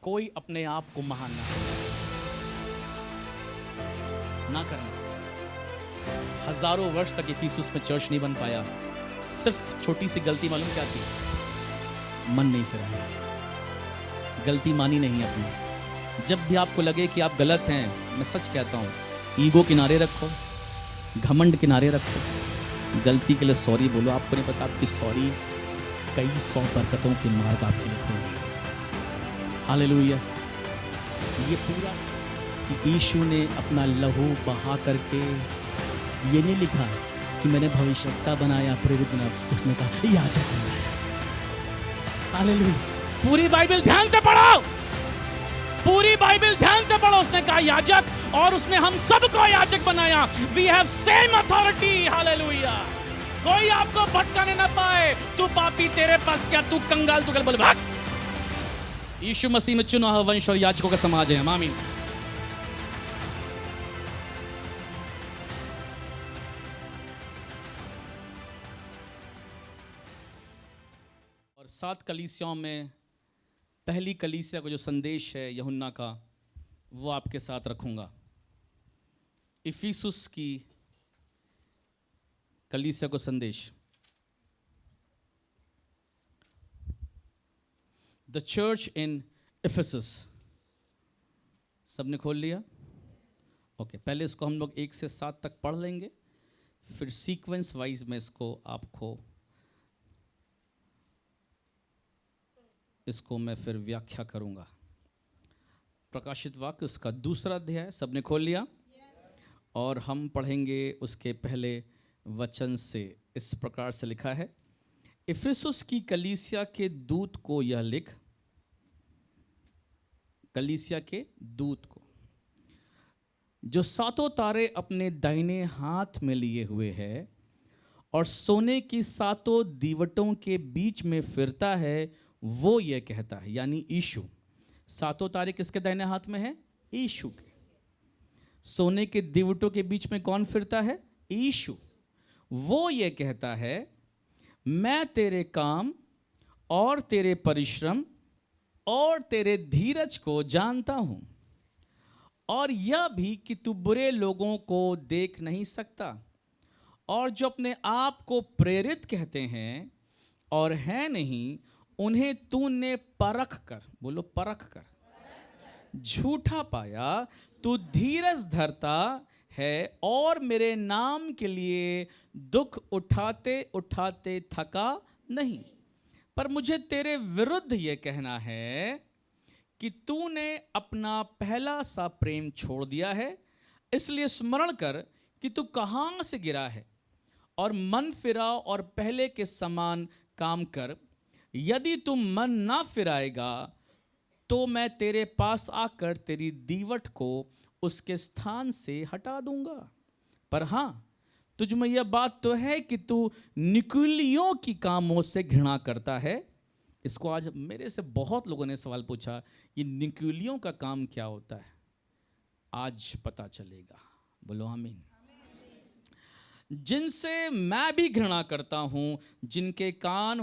कोई अपने आप को महान ना समझे, ना करना। हजारों वर्ष तक इफिसुस में चर्च नहीं बन पाया, सिर्फ छोटी सी गलती। मालूम क्या थी? मन नहीं फिराया, गलती मानी नहीं अपनी। जब भी आपको लगे कि आप गलत हैं, मैं सच कहता हूं, ईगो किनारे रखो, घमंड किनारे रखो, गलती के लिए सॉरी बोलो। आपको नहीं पता आपकी सॉरी कई 100 बरकतों के मार्ग आपके लिए खोल देगी। हालेलुया। ये पूरा कि यीशु ने अपना लहू बहा करके, ये नहीं लिखा कि मैंने भविष्यवक्ता बनाया, प्रेरित बनाया, उसने कहा याजक बनाया। हालेलुया। पूरी बाइबल ध्यान से पढ़ो, पूरी बाइबल ध्यान से पढ़ो। उसने कहा याजक, और उसने हम सबको याजक बनाया। We have same authority. Hallelujah. कोई आपको भटकाने ना पाए। तू पापी, तेरे पास क्या, तू कंगाल, तू कल बोले भाग। यीशु मसीह में चुना हुआ वंश और याजकों का समाज है। आमीन। और 7 कलीसियाओं में पहली कलीसिया का जो संदेश है यूहन्ना का, वो आपके साथ रखूंगा। इफिसुस की कलीसिया को संदेश, द चर्च इन इफिसस। सबने खोल लिया? ओके, पहले इसको हम लोग 1 से 7 तक पढ़ लेंगे, फिर सीक्वेंस वाइज में इसको मैं फिर व्याख्या करूंगा। प्रकाशित वाक्य उसका 2 अध्याय, सबने खोल लिया? और हम पढ़ेंगे उसके पहले वचन से। इस प्रकार से लिखा है, इफिसुस की कलीसिया के दूत को यह लिख, कलीसिया के दूत को, जो 7 तारे अपने दाहिने हाथ में लिए हुए है और सोने की 7 दीवटों के बीच में फिरता है, वो ये कहता है, यानी यीशु। 7 तारे किसके दाहिने हाथ में है? यीशु के। सोने के दीवटों के बीच में कौन फिरता है? यीशु। वो ये कहता है, मैं तेरे काम और तेरे परिश्रम और तेरे धीरज को जानता हूं, और यह भी कि तू बुरे लोगों को देख नहीं सकता, और जो अपने आप को प्रेरित कहते हैं और हैं नहीं, उन्हें तूने परख कर, बोलो परख कर, झूठा पाया। तू धीरज धरता है और मेरे नाम के लिए दुख उठाते उठाते थका नहीं। पर मुझे तेरे विरुद्ध यह कहना है कि तूने अपना पहला सा प्रेम छोड़ दिया है। इसलिए स्मरण कर कि तू कहां से गिरा है, और मन फिरा और पहले के समान काम कर। यदि तू मन ना फिराएगा तो मैं तेरे पास आकर तेरी दीवट को उसके स्थान से हटा दूंगा। पर हां, तुझ में यह बात तो है कि तू निकुलियों की कामों से घृणा करता है। इसको आज मेरे से बहुत लोगों ने सवाल पूछा, ये निकुलियों का काम क्या होता है? आज पता चलेगा। बोलो आमीन। जिनसे मैं भी घृणा करता हूं, जिसके कान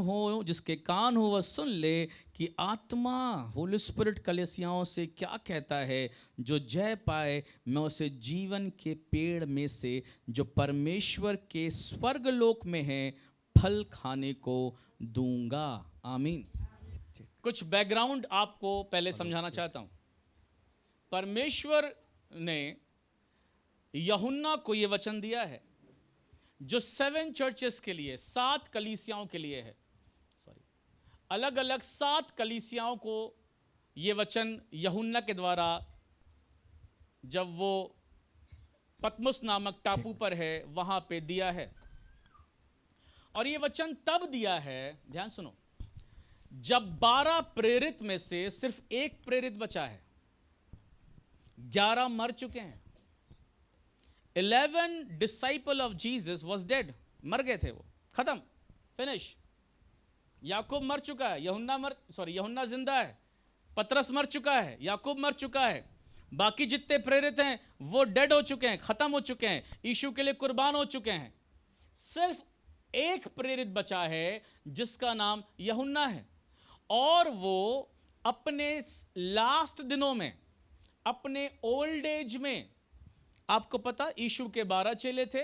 हो वह सुन ले कि आत्मा, होली स्पिरिट कलीसियाओं से क्या कहता है। जो जय पाए, मैं उसे जीवन के पेड़ में से जो परमेश्वर के स्वर्गलोक में है फल खाने को दूंगा। आमीन। कुछ बैकग्राउंड आपको पहले समझाना चाहता हूं। परमेश्वर ने यूहन्ना को यह वचन दिया है जो 7 चर्चेस के लिए, 7 कलीसियाओं के लिए है। अलग अलग 7 कलीसियाओं को यह वचन यूहन्ना के द्वारा, जब वो पतमुस नामक टापू पर है वहां पे दिया है। और यह वचन तब दिया है, ध्यान सुनो, जब 12 प्रेरित में से सिर्फ 1 प्रेरित बचा है। 11 मर चुके हैं। 11 disciple of Jesus was dead, मर गए थे, वो खत्म, फिनिश। याकूब मर चुका है, यूहन्ना जिंदा है, पतरस मर चुका है, याकूब मर चुका है। बाकी जितने प्रेरित हैं वो डेड हो चुके हैं, खत्म हो चुके हैं, यीशु के लिए कुर्बान हो चुके हैं। सिर्फ 1 प्रेरित बचा है जिसका नाम यूहन्ना है, और वो अपने लास्ट दिनों में, अपने ओल्ड एज में, आपको पता यीशु के 12 चेले थे,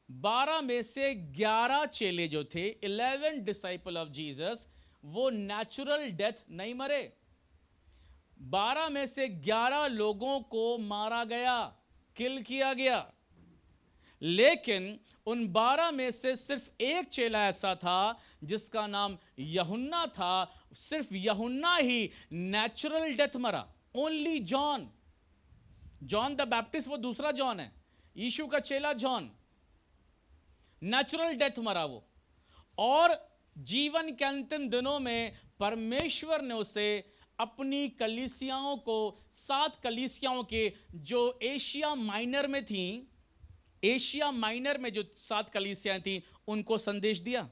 12 में से 11 चेले जो थे, 11 डिसाइपल ऑफ जीसस, वो नेचुरल डेथ नहीं मरे। 12 में से 11 लोगों को मारा गया, किल किया गया, लेकिन उन 12 में से सिर्फ एक चेला ऐसा था जिसका नाम यूहन्ना था। सिर्फ यूहन्ना ही नेचुरल डेथ मरा। Only John, John the Baptist वो दूसरा जॉन है, यीशु का चेला जॉन, नेचुरल डेथ मरा वो। और जीवन के अंतिम दिनों में परमेश्वर ने उसे अपनी कलीसियाओं को, 7 कलीसियाओं के जो एशिया माइनर में थी, एशिया माइनर में जो 7 कलीसियां थी, उनको संदेश दिया।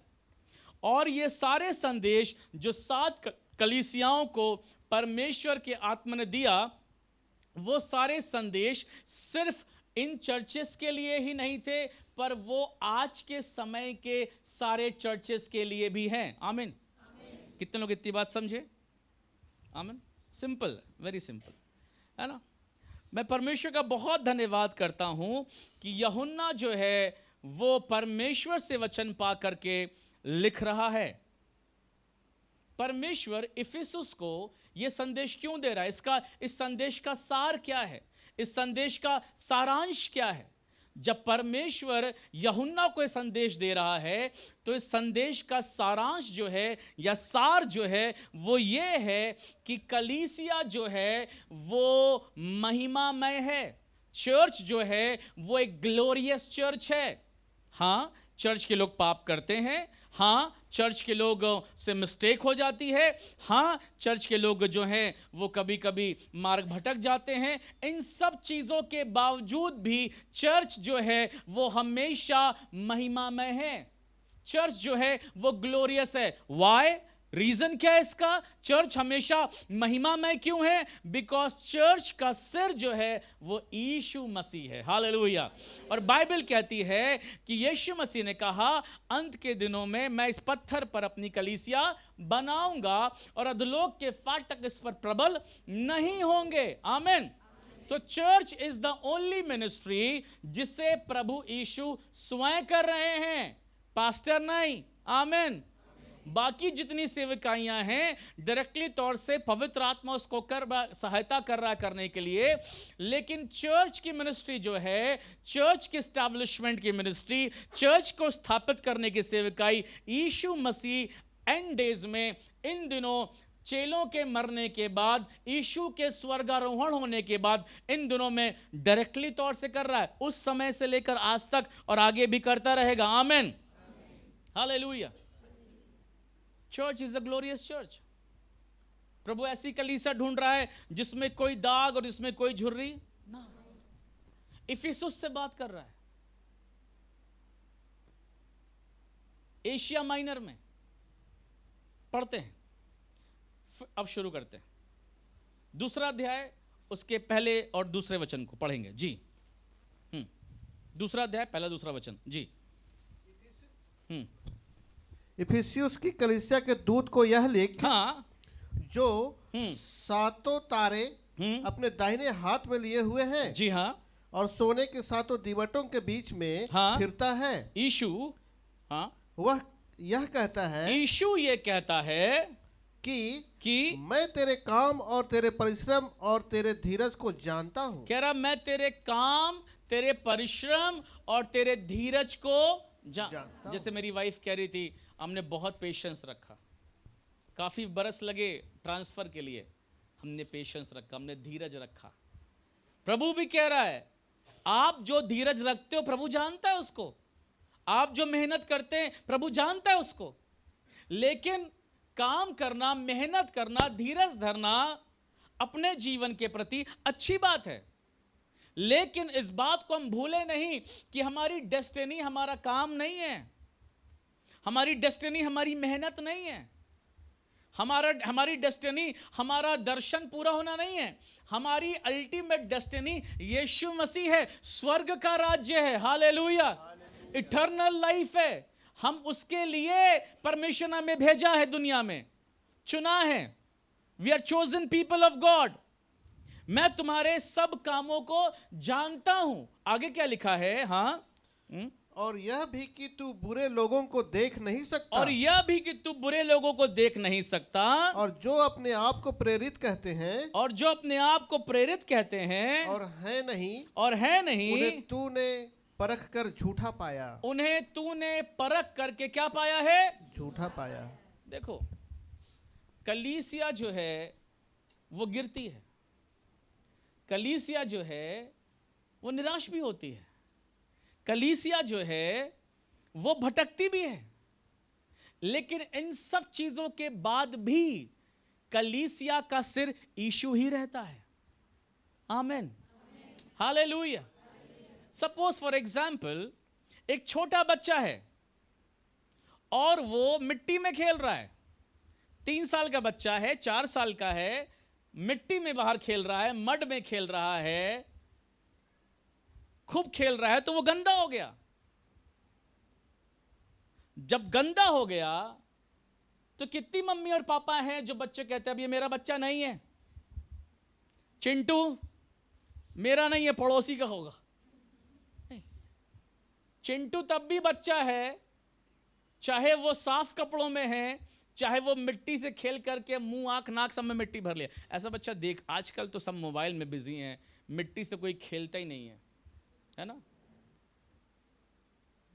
और ये सारे संदेश जो 7 कलीसियाओं को परमेश्वर के आत्मा ने दिया, वो सारे संदेश सिर्फ इन चर्चेस के लिए ही नहीं थे, पर वो आज के समय के सारे चर्चेस के लिए भी हैं। आमीन। कितने लोग इतनी बात समझे? आमीन। सिंपल, वेरी सिंपल, है ना। मैं परमेश्वर का बहुत धन्यवाद करता हूं कि यूहन्ना जो है वो परमेश्वर से वचन पा करके लिख रहा है। परमेश्वर इफिसुस को यह संदेश क्यों दे रहा है? इस संदेश का सार क्या है? इस संदेश का सारांश क्या है? जब परमेश्वर यूहन्ना को यह संदेश दे रहा है, तो इस संदेश का सारांश जो है या सार जो है वो ये है कि कलीसिया जो है वो महिमामय है। चर्च जो है वो एक ग्लोरियस चर्च है। हाँ, चर्च के लोग पाप करते हैं, हाँ, चर्च के लोग से मिस्टेक हो जाती है, हाँ, चर्च के लोग जो हैं वो कभी कभी मार्ग भटक जाते हैं। इन सब चीज़ों के बावजूद भी चर्च जो है वो हमेशा महिमामय है। चर्च जो है वो ग्लोरियस है। वाई? रीजन क्या है इसका? चर्च हमेशा महिमामय क्यों है? बिकॉज चर्च का सिर जो है वो यीशु मसीह है। हालेलुया। और बाइबल कहती है कि यीशु मसीह ने कहा, अंत के दिनों में मैं इस पत्थर पर अपनी कलीसिया बनाऊंगा और अधोलोक के फाटक इस पर प्रबल नहीं होंगे। आमीन। तो church is the only ministry जिसे प्रभु यीशु स्वयं कर रहे हैं, पास्टर नहीं। आमीन। बाकी जितनी सेवकाइयां हैं डायरेक्टली तौर से पवित्र आत्मा उसको सहायता कर रहा है करने के लिए, लेकिन चर्च की मिनिस्ट्री जो है, चर्च की एस्टैब्लिशमेंट की मिनिस्ट्री, चर्च को स्थापित करने की सेवकाई यीशु मसीह एंड डेज में, इन दिनों चेलों के मरने के बाद, यीशु के स्वर्गारोहण होने के बाद, इन दिनों में डायरेक्टली तौर से कर रहा है। उस समय से लेकर आज तक और आगे भी करता रहेगा। आमीन। हालेलुया। Church is a glorious church. प्रभु ऐसी कलीसिया ढूंढ रहा है जिसमें कोई दाग और जिसमें कोई झुर्री ना। इफिसुस से बात कर रहा है, एशिया माइनर में। पढ़ते हैं, अब शुरू करते हैं। दूसरा अध्याय, उसके पहले और दूसरे वचन को पढ़ेंगे जी। दूसरा अध्याय, पहला दूसरा वचन जी। इफिसियुस की कलीसिया के दूत को यह लिख, हाँ, जो 7 तारे अपने दाहिने हाथ में लिए हुए हैं, जी हाँ, और सोने के 7 दीवटों के बीच में हाँ, फिरता है। यीशु, हाँ, वह यह कहता है, यीशु ये कहता है कि मैं तेरे काम और तेरे परिश्रम और तेरे धीरज को जानता हूं। कह रहा, मैं तेरे काम, तेरे परिश्रम और तेरे धीरज को जानता। जैसे मेरी वाइफ कह रही थी, हमने बहुत पेशेंस रखा, काफी बरस लगे ट्रांसफर के लिए, हमने पेशेंस रखा, हमने धीरज रखा। प्रभु भी कह रहा है, आप जो धीरज रखते हो प्रभु जानता है उसको, आप जो मेहनत करते हैं प्रभु जानता है उसको। लेकिन काम करना, मेहनत करना, धीरज धरना अपने जीवन के प्रति अच्छी बात है, लेकिन इस बात को हम भूले नहीं कि हमारी डेस्टिनी हमारा काम नहीं है, हमारी डेस्टिनी हमारी मेहनत नहीं है, हमारी डेस्टिनी हमारा दर्शन पूरा होना नहीं है। हमारी अल्टीमेट डेस्टिनी यीशु मसीह है, स्वर्ग का राज्य है। हालेलुया। इटर्नल लाइफ है। हम उसके लिए परमेश्वर ने हमें भेजा है, दुनिया में चुना है। We are chosen people of God. मैं तुम्हारे सब कामों को जानता हूं। आगे क्या लिखा है? हाँ, और यह भी कि तू बुरे लोगों को देख नहीं सकता, और यह भी कि तू बुरे लोगों को देख नहीं सकता, और जो अपने आप को प्रेरित कहते हैं और जो अपने आप को प्रेरित कहते हैं और है नहीं, नहीं, उन्हें तूने परख कर झूठा पाया। उन्हें तूने परख करके क्या पाया है? झूठा पाया। देखो, कलीसिया जो है वो गिरती है, कलीसिया जो है वो निराश भी होती है, कलीसिया जो है वो भटकती भी है, लेकिन इन सब चीजों के बाद भी कलीसिया का सिर यीशु ही रहता है। आमेन, हालेलुया। सपोज फॉर एग्जाम्पल, एक छोटा बच्चा है और वो मिट्टी में खेल रहा है। 3 साल का बच्चा है, 4 साल का है, मिट्टी में बाहर खेल रहा है, मड में खेल रहा है, खूब खेल रहा है, तो वो गंदा हो गया। जब गंदा हो गया तो कितनी मम्मी और पापा हैं जो बच्चे कहते हैं अब ये मेरा बच्चा नहीं है, चिंटू मेरा नहीं है, पड़ोसी का होगा। चिंटू तब भी बच्चा है, चाहे वो साफ कपड़ों में है, चाहे वो मिट्टी से खेल करके मुंह आंख नाक सब में मिट्टी भर लिया। ऐसा बच्चा देख, आजकल तो सब मोबाइल में बिजी हैं, मिट्टी से कोई खेलता ही नहीं है ना।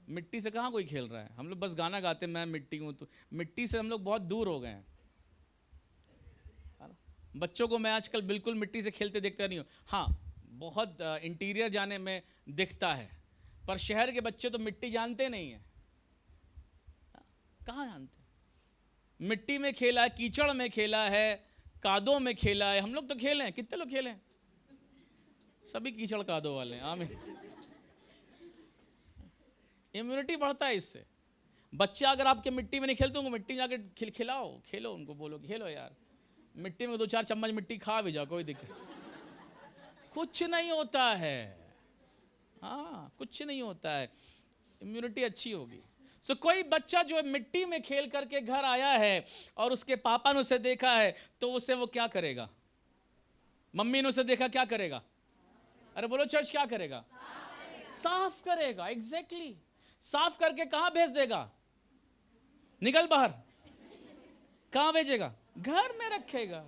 मिट्टी से कहाँ कोई खेल रहा है? हम लोग बस गाना गाते मैं मिट्टी हूं, तो मिट्टी से हम लोग बहुत दूर हो गए हैं। बच्चों को मैं आजकल बिल्कुल मिट्टी से खेलते देखता नहीं हूँ। हाँ, बहुत इंटीरियर जाने में दिखता है, पर शहर के बच्चे तो मिट्टी जानते नहीं है। कहाँ जानते? मिट्टी में खेला है, कीचड़ में खेला है, कादों में खेला है। हम लोग तो खेले हैं, कितने लोग खेले हैं? सभी कीचड़ कादों वाले हैं। आमीन। इम्यूनिटी बढ़ता है इससे। बच्चे अगर आपके मिट्टी में नहीं खेलते, उनको मिट्टी में जाके खिलाओ, खेलो, उनको बोलो खेलो यार, मिट्टी में 2-4 चम्मच मिट्टी खा भी जाओ, कोई दिक्कत कुछ नहीं होता है। हाँ, कुछ नहीं होता है, इम्यूनिटी अच्छी होगी। सो कोई बच्चा जो मिट्टी में खेल करके घर आया है और उसके पापा ने उसे देखा है, तो उसे वो क्या करेगा? मम्मी ने उसे देखा, क्या करेगा? अरे बोलो चर्च, क्या करेगा? साफ करेगा। एग्जैक्टली। साफ करके कहां भेज देगा? निकल बाहर। कहां भेजेगा? घर में रखेगा।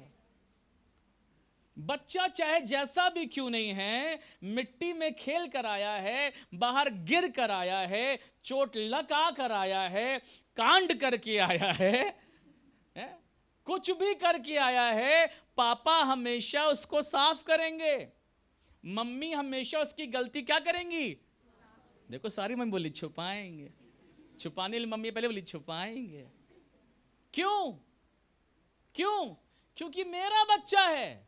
बच्चा चाहे जैसा भी क्यों नहीं है, मिट्टी में खेल कर आया है, बाहर गिर कर आया है, चोट लगा कर आया है, कांड करके आया है, कुछ भी करके आया है, पापा हमेशा उसको साफ करेंगे, मम्मी हमेशा उसकी गलती क्या करेंगी? देखो, सारी मम्मी बोली छुपाएंगे, छुपाने वाली मम्मी पहले बोली छुपाएंगे। क्यों? क्योंकि मेरा बच्चा है,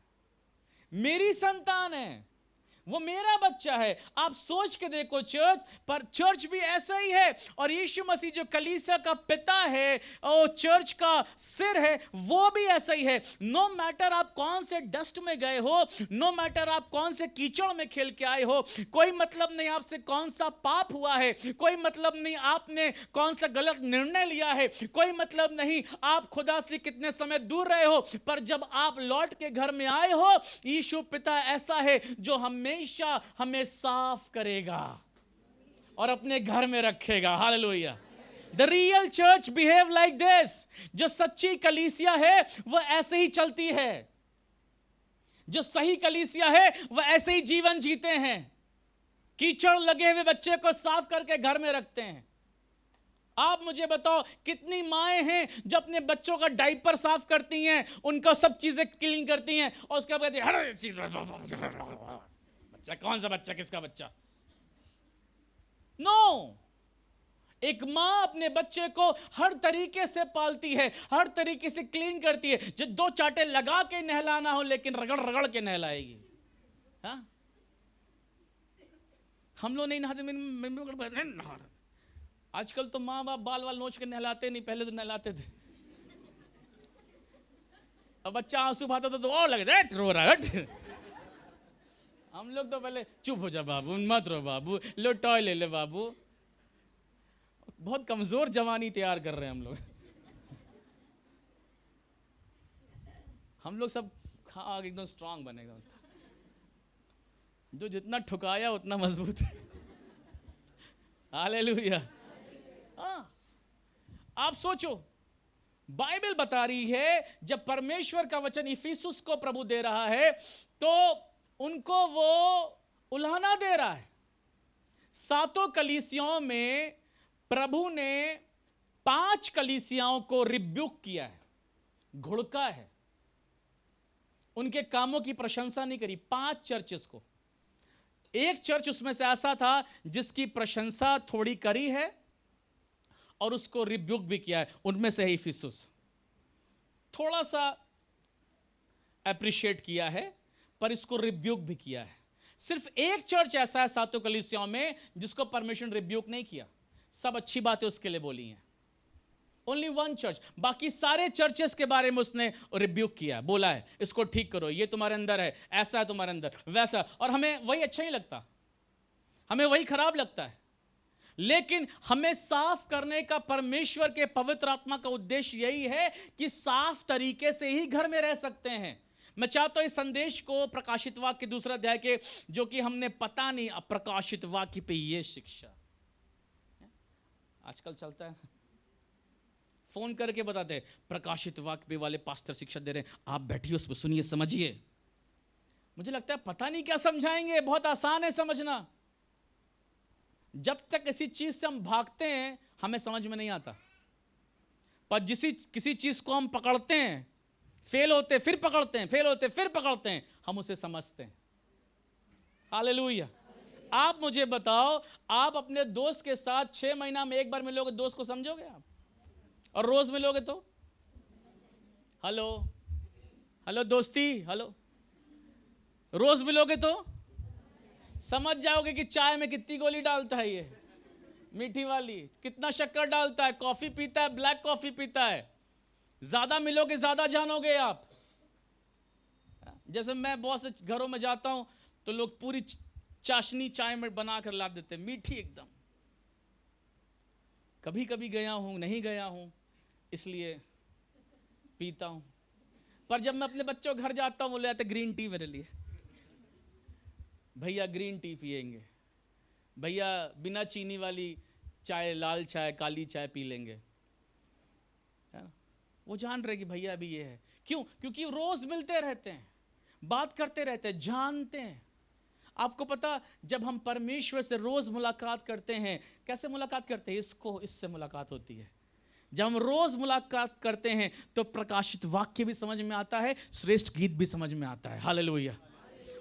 मेरी संतान है, वो मेरा बच्चा है। आप सोच के देखो चर्च, पर चर्च भी ऐसा ही है। और यीशु मसीह जो कलीसिया का पिता है और चर्च का सिर है, वो भी ऐसा ही है। नो मैटर आप कौन से डस्ट में गए हो, नो मैटर आप कौन से कीचड़ में खेल के आए हो, कोई मतलब नहीं आपसे कौन सा पाप हुआ है, कोई मतलब नहीं आपने कौन सा गलत निर्णय लिया है, कोई मतलब नहीं आप खुदा से कितने समय दूर रहे हो, पर जब आप लौट के घर में आए हो, यीशु पिता ऐसा है जो हमेशा हमें साफ करेगा और अपने घर में रखेगा। Hallelujah. The real church behave like this. जो सच्ची कलीसिया है वह ऐसे ही चलती है, जो सही कलीसिया है वह ऐसे ही जीवन जीते हैं। कीचड़ लगे हुए बच्चे को साफ करके घर में रखते हैं। आप मुझे बताओ, कितनी माएं हैं जो अपने बच्चों का डायपर साफ करती हैं, उनका सब चीजें क्लीन करती हैं, और उसके बाद कहती हैं बच्चा कौन सा बच्चा, किसका बच्चा? नो। एक मां अपने बच्चे को हर तरीके से पालती है, हर तरीके से क्लीन करती है। जो 2 चाटे लगा के नहलाना हो, लेकिन रगड़ रगड़ के नहलाएगी। हाँ, हम लोग नहीं नहाते। आजकल तो माँ बाप बाल वाल नोच के नहलाते नहीं, पहले तो नहलाते थे। अब बच्चा आंसू बहाता था तो और लगे रो रहा है। हम लोग तो पहले चुप हो जा बाबू, मत रो बाबू, लो टॉय ले ले बाबू। बहुत कमजोर जवानी तैयार कर रहे हैं हम लोग। हम लोग सब खा एकदम स्ट्रांग बने एकदम, जो जितना ठुकाया उतना मजबूत है। हालेलुया। हाँ, आप सोचो, बाइबल बता रही है जब परमेश्वर का वचन इफिसुस को प्रभु दे रहा है तो उनको वो उल्हाना दे रहा है। सातों कलीसियाओं में प्रभु ने 5 कलीसियाओं को रिब्यूक किया है, घुड़का है, उनके कामों की प्रशंसा नहीं करी। 5 चर्चेस को, एक चर्च उसमें से ऐसा था जिसकी प्रशंसा थोड़ी करी है और उसको रिब्यूक भी किया है, उनमें से है इफिसुस। थोड़ा सा अप्रिशिएट किया है पर इसको रिब्यूक भी किया है। सिर्फ एक चर्च ऐसा है सातों कलीसियाओं में जिसको परमेश्वर रिब्यूक नहीं किया, सब अच्छी बातें उसके लिए बोली हैं। ओनली 1 चर्च, बाकी सारे चर्चेस के बारे में उसने रिब्यूक किया, बोला है इसको ठीक करो, ये तुम्हारे अंदर है, ऐसा है तुम्हारे अंदर, वैसा। और हमें वही अच्छा नहीं लगता, हमें वही खराब लगता है। लेकिन हमें साफ करने का परमेश्वर के पवित्र आत्मा का उद्देश्य यही है कि साफ तरीके से ही घर में रह सकते हैं। मैं चाहता हूं इस संदेश को प्रकाशित वाक्य के 2 अध्याय के, जो कि हमने पता नहीं प्रकाशित वाक्य पे ये शिक्षा आजकल चलता है, फोन करके बताते हैं प्रकाशित वाक्य पे वाले पास्टर शिक्षा दे रहे हैं, आप बैठिए उस पर सुनिए समझिए। मुझे लगता है पता नहीं क्या समझाएंगे, बहुत आसान है समझना। जब तक किसी चीज से हम भागते हैं हमें समझ में नहीं आता, पर किसी चीज को हम पकड़ते हैं, फेल होते फिर पकड़ते हैं, फेल होते फिर पकड़ते हैं, हम उसे समझते हैं। हालेलुया। आप मुझे बताओ, आप अपने दोस्त के साथ 6 महीना में एक बार मिलोगे, दोस्त को समझोगे आप? और रोज मिलोगे तो हेलो हेलो दोस्ती हेलो, रोज मिलोगे तो समझ जाओगे कि चाय में कितनी गोली डालता है, ये मीठी वाली, कितना शक्कर डालता है, कॉफी पीता है, ब्लैक कॉफी पीता है। ज्यादा मिलोगे ज्यादा जानोगे आप। जैसे मैं बहुत से घरों में जाता हूं तो लोग पूरी चाशनी चाय में बना कर ला देते, मीठी एकदम। कभी कभी गया हूं, नहीं गया हूं, इसलिए पीता हूं। पर जब मैं अपने बच्चों के घर जाता हूं, वो ले आते ग्रीन टी मेरे लिए, भैया ग्रीन टी पिएंगे, भैया बिना चीनी वाली चाय, लाल चाय, काली चाय पी लेंगे, है ना? वो जान रहे कि भैया भी ये है। क्यों? क्योंकि रोज मिलते रहते हैं, बात करते रहते हैं, जानते हैं। आपको पता, जब हम परमेश्वर से रोज मुलाकात करते हैं, कैसे मुलाकात करते हैं? इससे मुलाकात होती है। जब हम रोज मुलाकात करते हैं तो प्रकाशित वाक्य भी समझ में आता है, श्रेष्ठ गीत भी समझ में आता है। हालेलुया।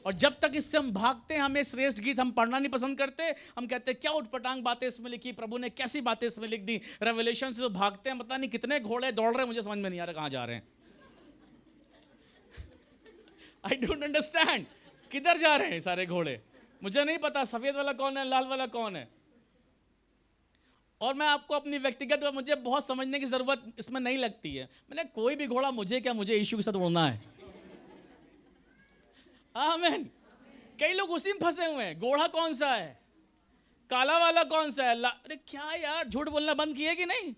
और जब तक इससे हम भागते हैं, हमें श्रेष्ठ गीत हम पढ़ना नहीं पसंद करते, हम कहते हैं क्या उटपटांग बातें इसमें लिखी, प्रभु ने कैसी बातें इसमें लिख दी। रेवलेशन से तो भागते हैं, पता नहीं कितने घोड़े दौड़ रहे हैं, मुझे समझ में नहीं आ रहा कहां जा रहे हैं। आई डोंट अंडरस्टैंड, किधर जा रहे हैं सारे घोड़े, मुझे नहीं पता सफेद वाला कौन है, लाल वाला कौन है। और मैं आपको अपनी व्यक्तिगत, मुझे बहुत समझने की जरूरत इसमें नहीं लगती है। मैंने कोई भी घोड़ा, मुझे क्या, मुझे यीशु के साथ उड़ना है। आमीन। कई लोग उसी में फंसे हुए हैं, घोड़ा कौन सा है, काला वाला कौन सा है, अरे क्या यार, झूठ बोलना बंद किए कि नहीं?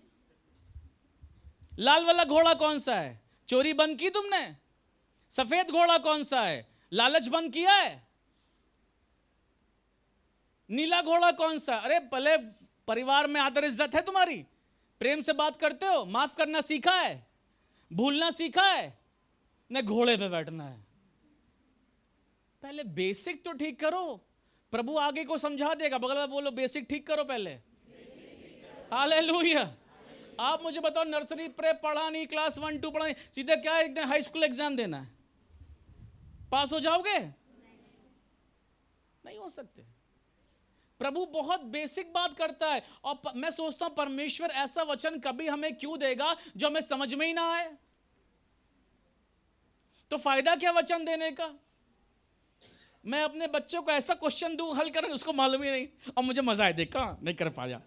लाल वाला घोड़ा कौन सा है, चोरी बंद की तुमने? सफेद घोड़ा कौन सा है, लालच बंद किया है? नीला घोड़ा कौन सा? अरे भले परिवार में आदर इज्जत है तुम्हारी, प्रेम से बात करते हो, माफ करना सीखा है, भूलना सीखा है, न घोड़े पे बैठना है। पहले बेसिक तो ठीक करो, प्रभु आगे को समझा देगा। बगल में बोलो बेसिक ठीक करो पहले। हालेलुया। आप मुझे बताओ, नर्सरी प्रेप पढ़ा नहीं, क्लास 1 2 पढ़ा नहीं, सीधे क्या एक दिन हाई स्कूल एग्जाम देना है, पास हो जाओगे? नहीं हो सकते। प्रभु बहुत बेसिक बात करता है। और मैं सोचता हूं परमेश्वर ऐसा वचन कभी हमें क्यों देगा जो हमें समझ में ही ना आए? तो फायदा क्या वचन देने का? मैं अपने बच्चों को ऐसा क्वेश्चन दूं, हल करें, उसको मालूम ही नहीं, और मुझे मजा है, देखा नहीं कर पाया,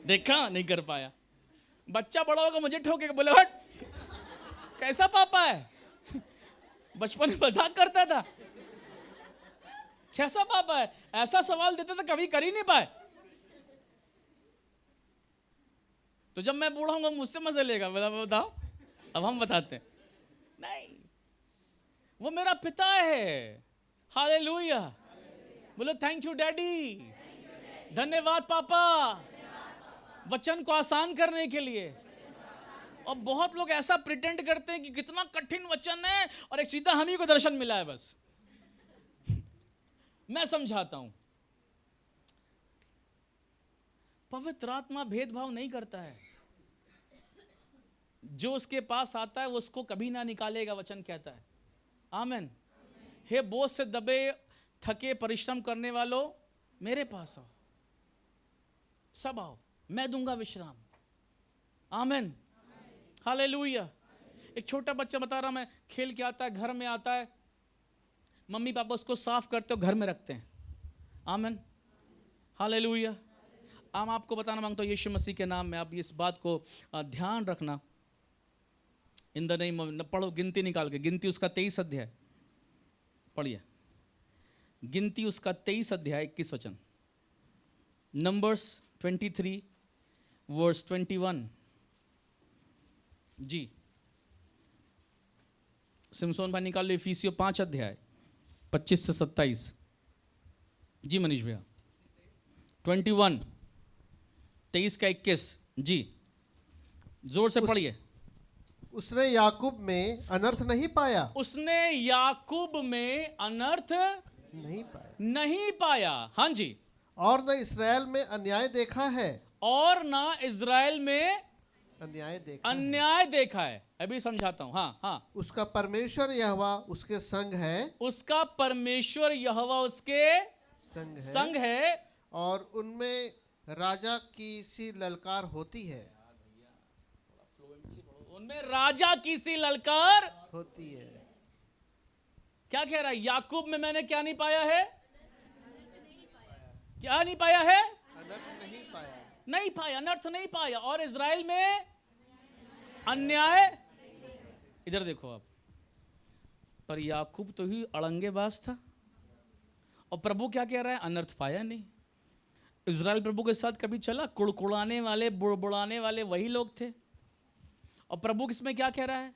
देखा नहीं कर पाया। बच्चा बड़ा होगा मुझे ठोकेगा, बोले हट, कैसा पापा है, बचपन में मजाक करता था, कैसा पापा है, ऐसा सवाल देते तो कभी कर ही नहीं पाए। तो जब मैं बूढ़ा हूंगा मुझसे मजा लेगा, बताओ, अब हम बताते हैं। नहीं, वो मेरा पिता है। हालेलुया। बोलो थैंक यू डैडी, धन्यवाद पापा, वचन को आसान करने के लिए। और बहुत लोग ऐसा प्रिटेंड करते हैं कि कितना कठिन वचन है और एक सीधा हम ही को दर्शन मिला है बस। मैं समझाता हूं, पवित्र आत्मा भेदभाव नहीं करता है। जो उसके पास आता है वो उसको कभी ना निकालेगा, वचन कहता है। आमीन। हे बोझ से दबे थके परिश्रम करने वालों, मेरे पास आओ, सब आओ, मैं दूंगा विश्राम। आमीन। हालेलुया। एक छोटा बच्चा बता रहा, मैं खेल के आता है, घर में आता है, मम्मी पापा उसको साफ करते हो, घर में रखते हैं। आमीन। हालेलुया। हम आपको बताना मांगता हूँ यीशु मसीह के नाम में, आप इस बात को ध्यान रखना। इन द नेम, पढ़ो गिनती निकाल के, गिनती उसका 23 अध्याय पढ़िए। गिनती उसका 23 अध्याय 21 वचन। Numbers 23 verse 21। जी सिमसोन भाई निकाल लो इफिसियों 5 अध्याय 25 से 27। जी मनीष भैया 21 23 का 21। जी जोर से पढ़िए। उसने याकूब में अनर्थ नहीं पाया। उसने याकूब में अनर्थ नहीं पाया। हाँ जी। और न इसराइल में अन्याय देखा है। और ना इज़राइल में अन्याय देखा है। अभी समझाता हूं। हाँ हाँ। उसका परमेश्वर यहोवा उसके संग है। उसका परमेश्वर यहोवा उसके संग है। और उनमें राजा की सी ललकार होती है। उनमें राजा की सी ललकार होती है। क्या कह रहा है? याकूब में मैंने क्या नहीं पाया है? क्या नहीं पाया है? अनर्थ नहीं पाया। नहीं पाया, अनर्थ नहीं पाया। और इज़राइल में अन्याय। इधर देखो आप, पर याकूब तो ही अड़ंगेबाज था, और प्रभु क्या कह रहा है? अनर्थ पाया नहीं। इज़राइल प्रभु के साथ कभी चला? कुड़कुड़ाने वाले, बुड़बुड़ाने वाले वही लोग थे। और प्रभु किसमें क्या कह रहा है?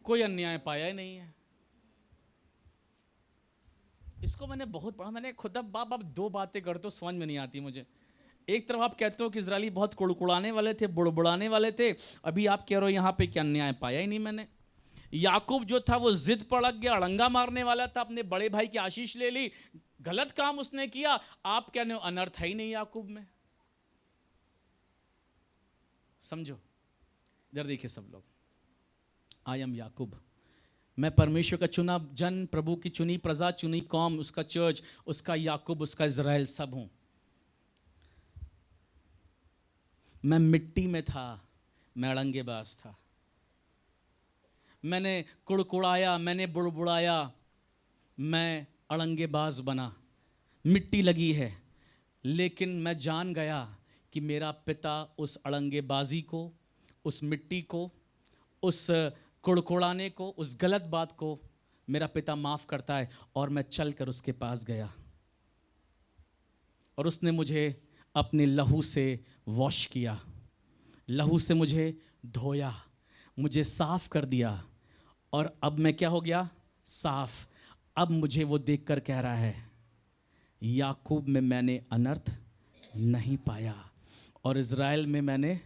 कोई अन्याय पाया ही नहीं है। इसको मैंने बहुत पढ़ा। मैंने खुद अब बाप दो बातें करते हो समझ में नहीं आती मुझे। एक तरफ आप कहते हो कि इजरायली बहुत कुड़कुड़ाने वाले थे, बुड़बुड़ाने वाले थे, अभी आप कह रहे हो यहाँ पे क्या अन्याय पाया ही नहीं मैंने। याकूब जो था वो जिद पर अड़ गया, अड़ंगा मारने वाला था, अपने बड़े भाई की आशीष ले ली, गलत काम उसने किया। आप कह रहे हो अनर्थ है ही नहीं याकूब में। समझो, इधर देखिए सब लोग। आई एम याकूब, मैं परमेश्वर का चुना जन, प्रभु की चुनी प्रजा, चुनी कौम, उसका चर्च, उसका याकूब, उसका इज़राइल सब हूं। मैं मिट्टी में था, मैं अड़ंगेबाज था, मैंने कुड़कुड़ाया, मैंने बुड़बुड़ाया, मैं अड़ंगेबाज बना, मिट्टी लगी है। लेकिन मैं जान गया कि मेरा पिता उस अड़ंगेबाजी को, उस मिट्टी को, उस कुड़कुड़ाने को, उस गलत बात को मेरा पिता माफ़ करता है। और मैं चलकर उसके पास गया और उसने मुझे अपने लहू से वॉश किया, लहू से मुझे धोया, मुझे साफ कर दिया। और अब मैं क्या हो गया? साफ। अब मुझे वो देखकर कह रहा है, याकूब में मैंने अनर्थ नहीं पाया और इज़राइल में मैंने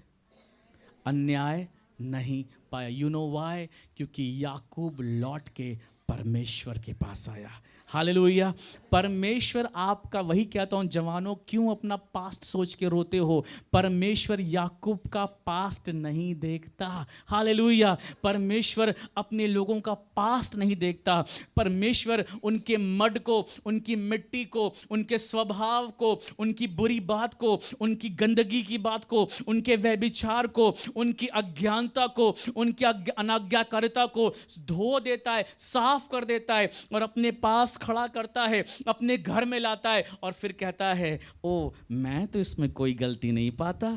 अन्याय नहीं पाया। You know why? क्योंकि याकूब लौट के परमेश्वर के पास आया। हालेलुया। परमेश्वर आपका, वही कहता हूं जवानों, क्यों अपना पास्ट सोच के रोते हो? परमेश्वर याकूब का पास्ट नहीं देखता। हालेलुया। परमेश्वर अपने लोगों का पास्ट नहीं देखता। परमेश्वर उनके मड को, उनकी मिट्टी को, उनके स्वभाव को, उनकी बुरी बात को, उनकी गंदगी की बात को, उनके व्यभिचार को, उनकी अज्ञानता को, उनकी अनाज्ञाकारिता को धो देता है, साफ कर देता है और अपने पास खड़ा करता है, अपने घर में लाता है और फिर कहता है, ओ मैं तो इसमें कोई गलती नहीं पाता।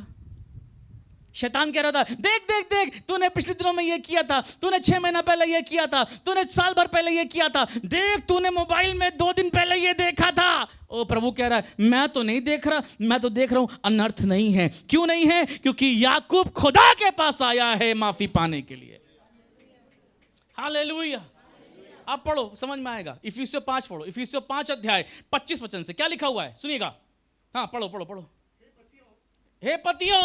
शैतान कह रहा था, देख देख देख, तूने पिछले दिनों में ये किया था, तूने 6 महीना पहले ये किया था, तूने साल भर पहले ये किया था, देख तूने मोबाइल में 2 दिन पहले ये देखा था। ओ प्रभु कह रहा है, मैं तो नहीं देख रहा, मैं तो देख रहा हूं अनर्थ नहीं है। क्यों नहीं है? क्योंकि याकूब खुदा के पास आया है माफी पाने के लिए। हालेलुया। आप पढ़ो, समझ में आएगा। इफिसियों 5 पढ़ो, इफिसियों 5 अध्याय 25 वचन से क्या लिखा हुआ है, सुनिएगा। हाँ, पढ़ो पढ़ो पढ़ो। हे पतियों,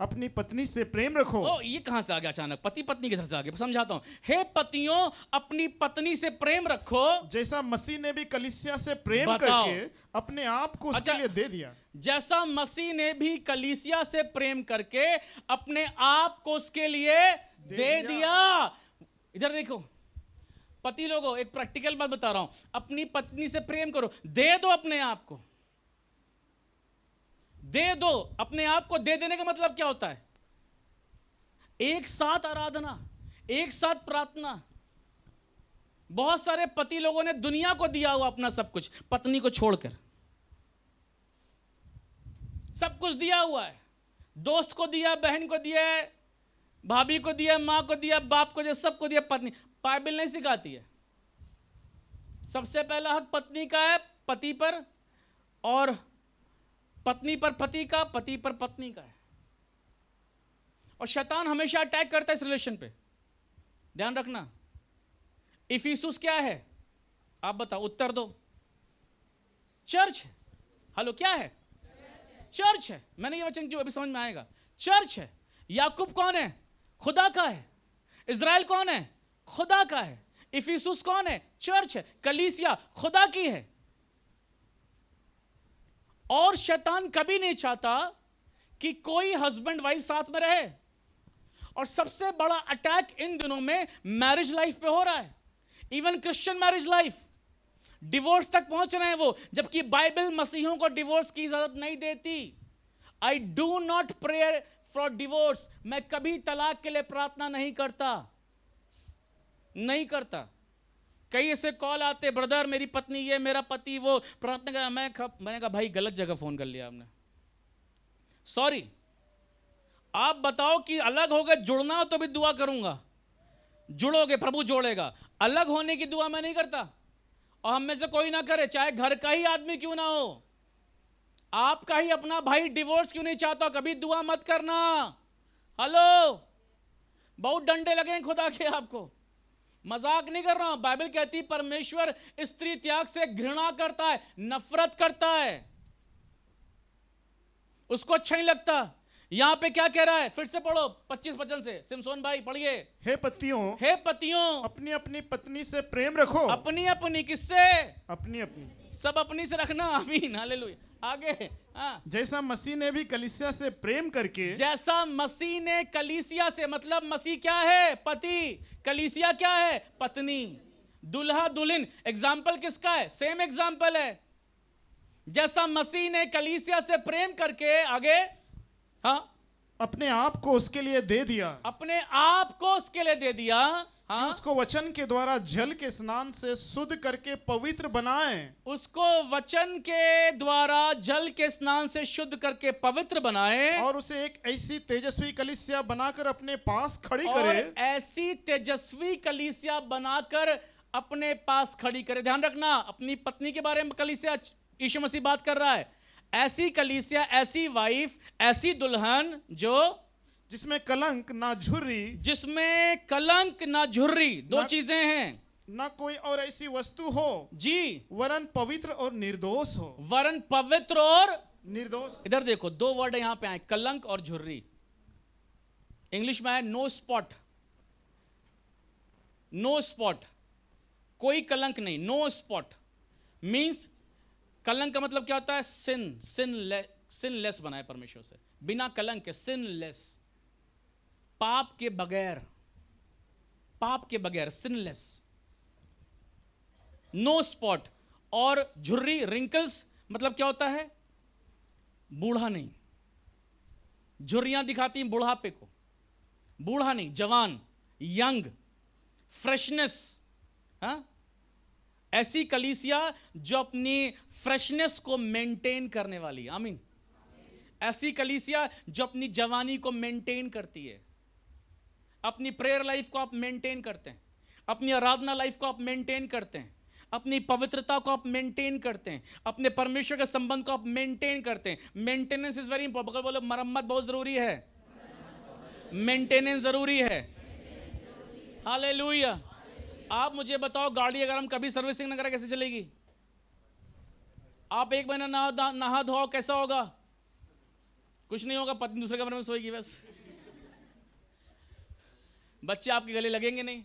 अपनी पत्नी से प्रेम रखो। ओ, ये कहां से आ गया अचानक, पति पत्नी की तरफ से आ गया? समझाता हूं। हे पतियों, अपनी पत्नी से प्रेम रखो, जैसा मसीह ने भी कलीसिया से प्रेम बताओ। करके अपने आप को उसके अच्छा, लिए दे दिया। जैसा मसीह ने भी कलीसिया से प्रेम करके अपने आप को उसके लिए दे दिया। इधर देखो पति लोगों, एक प्रैक्टिकल बात बता रहा हूं। अपनी पत्नी से प्रेम करो, दे दो अपने आप को, दे दो अपने आप को। दे देने का मतलब क्या होता है? एक साथ आराधना, एक साथ प्रार्थना। बहुत सारे पति लोगों ने दुनिया को दिया हुआ अपना सब कुछ, पत्नी को छोड़कर सब कुछ दिया हुआ है। दोस्त को दिया, बहन को दिया, भाभी को दिया, मां को दिया, बाप को दिया, सबको दिया। पत्नी, बाइबल नहीं सिखाती है सबसे पहला हक पत्नी का है पति पर, और पत्नी पर पति का, पति पर पत्नी का है। और शैतान हमेशा अटैक करता है इस रिलेशन पे, ध्यान रखना। इफिसुस क्या है, आप बताओ, उत्तर दो। चर्च है। हेलो, क्या है? चर्च है। मैंने ये वचन जो अभी समझ में आएगा, चर्च है। याकूब कौन है? खुदा का है। इज़राइल कौन है? खुदा का है। इफिसुस कौन है? चर्च है। कलीसिया खुदा की है। और शैतान कभी नहीं चाहता कि कोई हस्बैंड वाइफ साथ में रहे। और सबसे बड़ा अटैक इन दिनों में मैरिज लाइफ पे हो रहा है। Even Christian marriage life, divorce तक पहुंच रहे हैं वो, जबकि बाइबल मसीहों को डिवोर्स की इजाजत नहीं देती। I do not prayer for divorce. मैं कभी तलाक के लिए प्रार्थना नहीं करता, नहीं करता। कई ऐसे कॉल आते, ब्रदर मेरी पत्नी ये, मेरा पति वो, प्रार्थना कर। मैंने कहा भाई गलत जगह फोन कर लिया आपने, सॉरी। आप बताओ कि अलग हो गए, जुड़ना हो तो भी दुआ करूंगा, जुड़ोगे प्रभु जोड़ेगा। अलग होने की दुआ मैं नहीं करता, और हम में से कोई ना करे, चाहे घर का ही आदमी क्यों ना हो। आपका ही अपना भाई डिवोर्स क्यों नहीं चाहता, कभी दुआ मत करना। हेलो, बहुत डंडे लगे खुदा के आपको, मजाक नहीं कर रहा हूं। बाइबल कहती है परमेश्वर स्त्री त्याग से घृणा करता है, नफरत करता है, उसको अच्छा नहीं लगता। यहां पे क्या कह रहा है, फिर से पढ़ो 25 वचन से, सिमसोन भाई पढ़िए। हे पतियों, हे पतियों, अपनी अपनी पत्नी से प्रेम रखो। अपनी अपनी किससे? अपनी अपनी, सब अपनी से रखना। आमीन, हालेलुया। आगे, हाँ। जैसा मसीह ने भी कलीसिया से प्रेम करके, जैसा मसीह ने कलीसिया से, मतलब मसीह क्या है? पति। कलीसिया क्या है? पत्नी। दुल्हा दुल्हन, एग्जाम्पल किसका है? सेम एग्जाम्पल है। जैसा मसीह ने कलीसिया से प्रेम करके, आगे, हाँ, अपने आप को उसके लिए दे दिया। अपने आप को उसके लिए दे दिया, हाँ। उसको वचन के द्वारा जल के स्नान से शुद्ध करके पवित्र बनाए। उसको वचन के द्वारा जल के स्नान से शुद्ध करके पवित्र बनाए, और उसे एक ऐसी तेजस्वी कलीसिया बनाकर अपने पास खड़ी और करे। ऐसी तेजस्वी कलीसिया बनाकर अपने पास खड़ी करे। ध्यान रखना, अपनी पत्नी के बारे में कलीसिया यीशु मसीह बात कर रहा है। ऐसी कलीसिया, ऐसी वाइफ, ऐसी दुल्हन जो, जिसमें कलंक ना झुर्री, जिसमें कलंक ना झुर्री, दो चीजें हैं, ना कोई और ऐसी वस्तु हो जी, वरन पवित्र और निर्दोष हो। वरन पवित्र और निर्दोष। इधर देखो, दो वर्ड यहां पे आए, कलंक और झुर्री। इंग्लिश में है नो स्पॉट, नो स्पॉट, कोई कलंक नहीं, नो स्पॉट मींस, कलंक का मतलब क्या होता है? सिनलेस बनाए परमेश्वर से, बिना कलंक के, सिनलेस, पाप के बगैर, पाप के बगैर, सिनलेस, नो स्पॉट। और झुर्री, रिंकल्स, मतलब क्या होता है? बूढ़ा नहीं। झुर्रियां दिखाती हैं बुढ़ापे को, बूढ़ा नहीं, जवान, यंग, फ्रेशनेस, हाँ। ऐसी कलीसिया जो अपनी फ्रेशनेस को मेंटेन करने वाली, आमीन। ऐसी कलीसिया जो अपनी जवानी को मेंटेन करती है, अपनी प्रेयर लाइफ को आप मेंटेन करते हैं, अपनी आराधना लाइफ को आप मेंटेन करते हैं, अपनी पवित्रता को आप मेंटेन करते हैं, अपने परमेश्वर के संबंध को आप मेंटेन करते हैं। Maintenance is very important. बोलो, मरम्मत बहुत जरूरी है, मेंटेनेंस जरूरी है। हालेलुया। आप मुझे बताओ, गाड़ी अगर हम कभी सर्विसिंग न करें कैसे चलेगी? आप एक महीना नहा धोओ, कैसा होगा? कुछ नहीं होगा, पत्नी दूसरे कमरे में सोएगी बस। बच्चे आपके गले लगेंगे नहीं।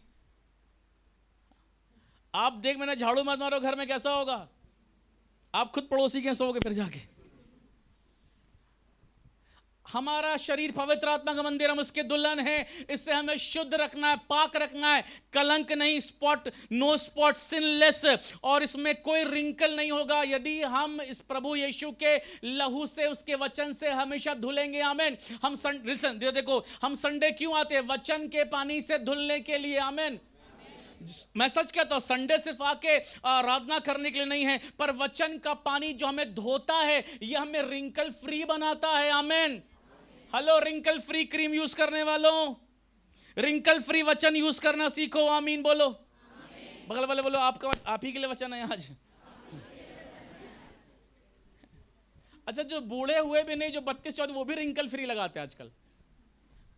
आप देख मैंने झाड़ू मत मारो घर में, कैसा होगा? आप खुद पड़ोसी के सोओगे फिर जाके। हमारा शरीर पवित्र आत्मा का मंदिर, हम उसके दुल्हन हैं। इससे हमें शुद्ध रखना है, पाक रखना है, कलंक नहीं, स्पॉट, नो स्पॉट, सिनलेस, और इसमें कोई रिंकल नहीं होगा यदि हम इस प्रभु यीशु के लहू से, उसके वचन से हमेशा धुलेंगे। आमेन। हम देखो हम संडे क्यों आते हैं? वचन के पानी से धुलने के लिए। आमेन। मैं सच कहता हूं, संडे सिर्फ आके आराधना करने के लिए नहीं है, पर वचन का पानी जो हमें धोता है, यह हमें रिंकल फ्री बनाता है। आमेन। Hello, wrinkle free cream use करने वालों, रिंकल फ्री वचन यूज करना सीखो। आमीन बोलो। बगल वाले बोलो, आपका आप ही के लिए वचन है आज। अच्छा, जो बूढ़े हुए भी नहीं, जो 32-34, वो भी रिंकल फ्री लगाते हैं आजकल।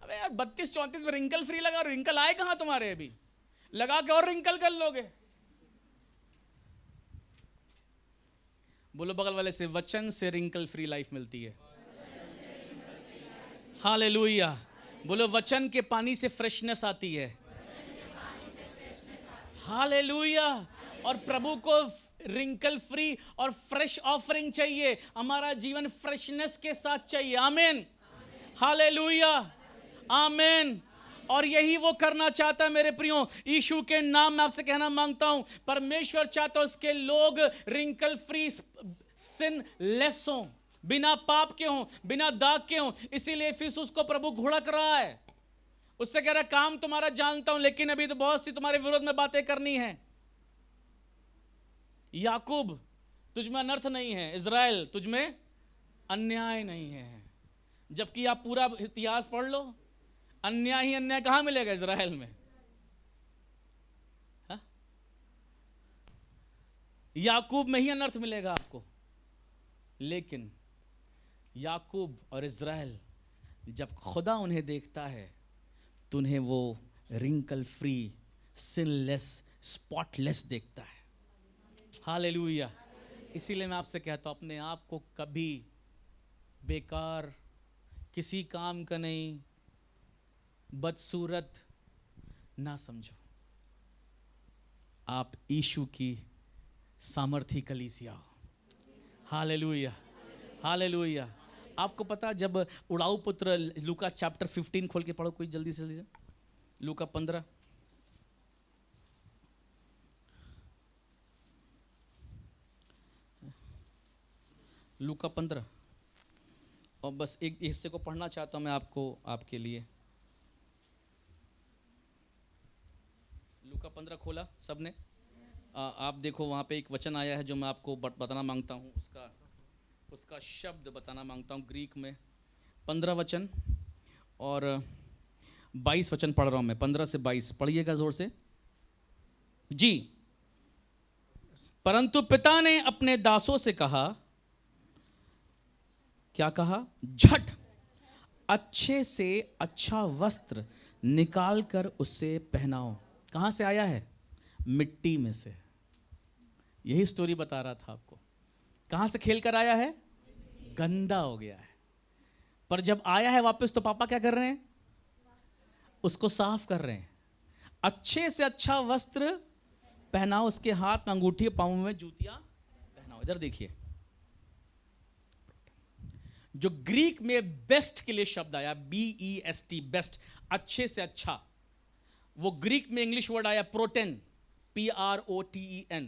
अबे यार, 32-34 में रिंकल फ्री लगा, और रिंकल आए कहां तुम्हारे? अभी लगा के और रिंकल कर लोगे। बोलो बगल वाले से, वचन से रिंकल फ्री लाइफ मिलती है। हालेलुया। बोलो, वचन के पानी से फ्रेशनेस आती है। हालेलुया। और प्रभु को रिंकल फ्री और फ्रेश ऑफरिंग चाहिए। हमारा जीवन फ्रेशनेस के साथ चाहिए। आमीन। हालेलुया। आमीन। और यही वो करना चाहता है मेरे प्रियो। यीशु के नाम में आपसे कहना मांगता हूं, परमेश्वर चाहता है उसके लोग रिंकल फ्री, सिनलेस हों, बिना पाप के हों, बिना दाग के हों। इसीलिए फिर उसको प्रभु घुड़क रहा है, उससे कह रहा है, काम तुम्हारा जानता हूं, लेकिन अभी तो बहुत सी तुम्हारे विरोध में बातें करनी है। याकूब, तुझ में अनर्थ नहीं है, इज़राइल तुझ में अन्याय नहीं है। जबकि आप पूरा इतिहास पढ़ लो, अन्याय ही अन्याय कहां मिलेगा इज़राइल में? हा? याकूब में ही अनर्थ मिलेगा आपको। लेकिन याकूब और इज़राइल, जब खुदा उन्हें देखता है तो उन्हें वो रिंकल फ्री, सिनलेस, स्पॉटलेस देखता है। हालेलुया। इसीलिए मैं आपसे कहता हूं, अपने आप को कभी बेकार, किसी काम का नहीं, बदसूरत ना समझो। आप यीशु की सामर्थी कलीसिया हो। हालेलुया। हालेलुया। आपको पता, जब उड़ाऊ पुत्र, लूका चैप्टर 15 खोल के पढ़ो कोई, जल्दी से लूका 15। लूका 15, और बस एक हिस्से को पढ़ना चाहता हूं मैं आपको, आपके लिए। लूका 15 खोला सबने? आप देखो, वहाँ पे एक वचन आया है जो मैं आपको बताना मांगता हूँ, उसका शब्द बताना मांगता हूँ ग्रीक में। 15 वचन और 22 वचन पढ़ रहा हूँ मैं, 15 से 22 पढ़िएगा जोर से जी। परंतु पिता ने अपने दासों से कहा, क्या कहा? झट अच्छे से अच्छा वस्त्र निकाल कर उससे पहनाओ। कहां से आया है? मिट्टी में से। यही स्टोरी बता रहा था आपको। कहां से खेल कर आया है? गंदा हो गया है, पर जब आया है वापस तो पापा क्या कर रहे हैं? उसको साफ कर रहे हैं। अच्छे से अच्छा वस्त्र पहनाओ, उसके हाथ में अंगूठी, पांव में जूतियां पहनाओ। इधर देखिए, जो ग्रीक में बेस्ट के लिए शब्द आया, BEST, बेस्ट, अच्छे से अच्छा, वो ग्रीक में इंग्लिश वर्ड आया प्रोटेन, PROTEN,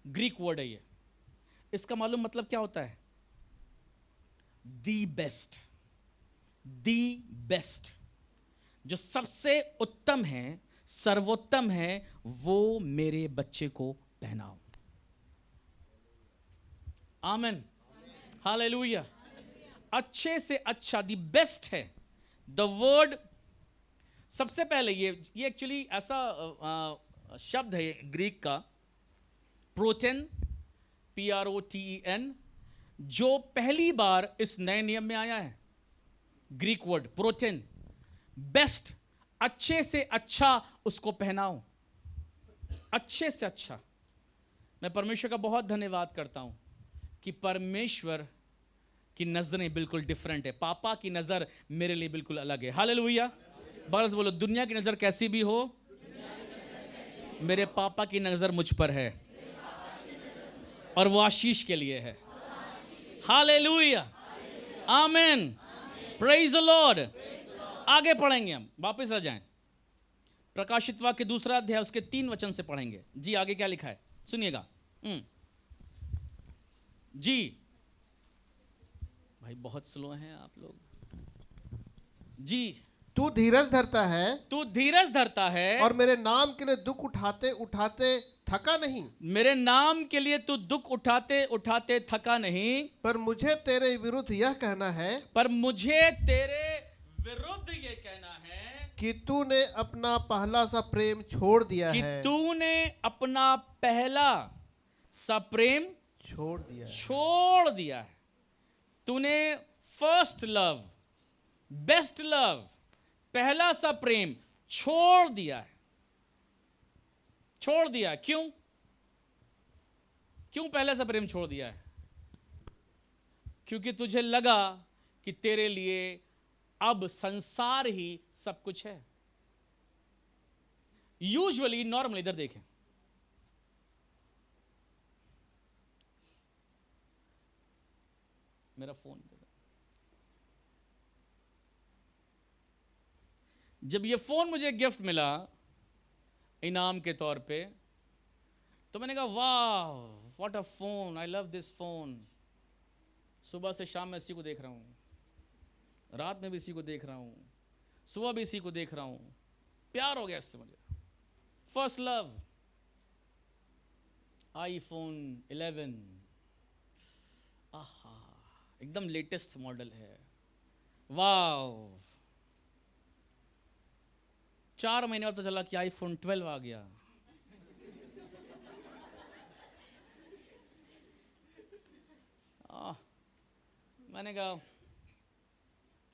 ग्रीक वर्ड है ये। इसका मालूम मतलब क्या होता है? दी बेस्ट, दी बेस्ट, जो सबसे उत्तम है, सर्वोत्तम है, वो मेरे बच्चे को पहनाओ। आमेन। हालेलुया। अच्छे से अच्छा, दी बेस्ट है द वर्ड। सबसे पहले ये एक्चुअली ऐसा शब्द है ग्रीक का, प्रोटेन, PROTEN, जो पहली बार इस नए नियम में आया है। ग्रीक वर्ड प्रोटेन, बेस्ट, अच्छे से अच्छा उसको पहनाओ। अच्छे से अच्छा। मैं परमेश्वर का बहुत धन्यवाद करता हूं कि परमेश्वर की नजरें बिल्कुल डिफरेंट है। पापा की नजर मेरे लिए बिल्कुल अलग है। हालेलुया। बगल से बोलो, दुनिया की नजर कैसी भी हो, मेरे पापा की नजर मुझ पर है और वो आशीष के लिए है। Hallelujah, amen, praise the Lord. आगे पढ़ेंगे, हम वापस आ जाएं। प्रकाशित वाक्य 2 अध्याय उसके 3 वचन से पढ़ेंगे। जी आगे क्या लिखा है सुनिएगा। जी भाई बहुत स्लो हैं आप लोग। जी, तू धीरज धरता है तू धीरज धरता है और मेरे नाम के लिए दुख उठाते उठाते थका नहीं। मेरे नाम के लिए तू दुख उठाते उठाते थका नहीं। पर मुझे तेरे विरुद्ध यह कहना है पर मुझे तेरे विरुद्ध ये कहना है कि तूने अपना पहला सा प्रेम छोड़ दिया कि है। तूने अपना पहला सा प्रेम छोड़ दिया है। छोड़ दिया है। तूने फर्स्ट लव, बेस्ट लव, पहला सा प्रेम छोड़ दिया है। छोड़ दिया। क्यों? क्यों पहला सा प्रेम छोड़ दिया है? क्योंकि तुझे लगा कि तेरे लिए अब संसार ही सब कुछ है। यूजुअली, नॉर्मली, इधर देखें, मेरा फोन, जब ये फोन मुझे गिफ्ट मिला इनाम के तौर पे, तो मैंने कहा वाह what a phone, I love this phone. सुबह से शाम में इसी को देख रहा हूं, रात में भी इसी को देख रहा हूं, सुबह भी इसी को देख रहा हूं। प्यार हो गया इससे मुझे। फर्स्ट लव, आईफोन 11, आहा, एकदम लेटेस्ट मॉडल है। वाह, 4 महीने बाद तो चला कि आईफोन 12 आ गया। मैंने कहा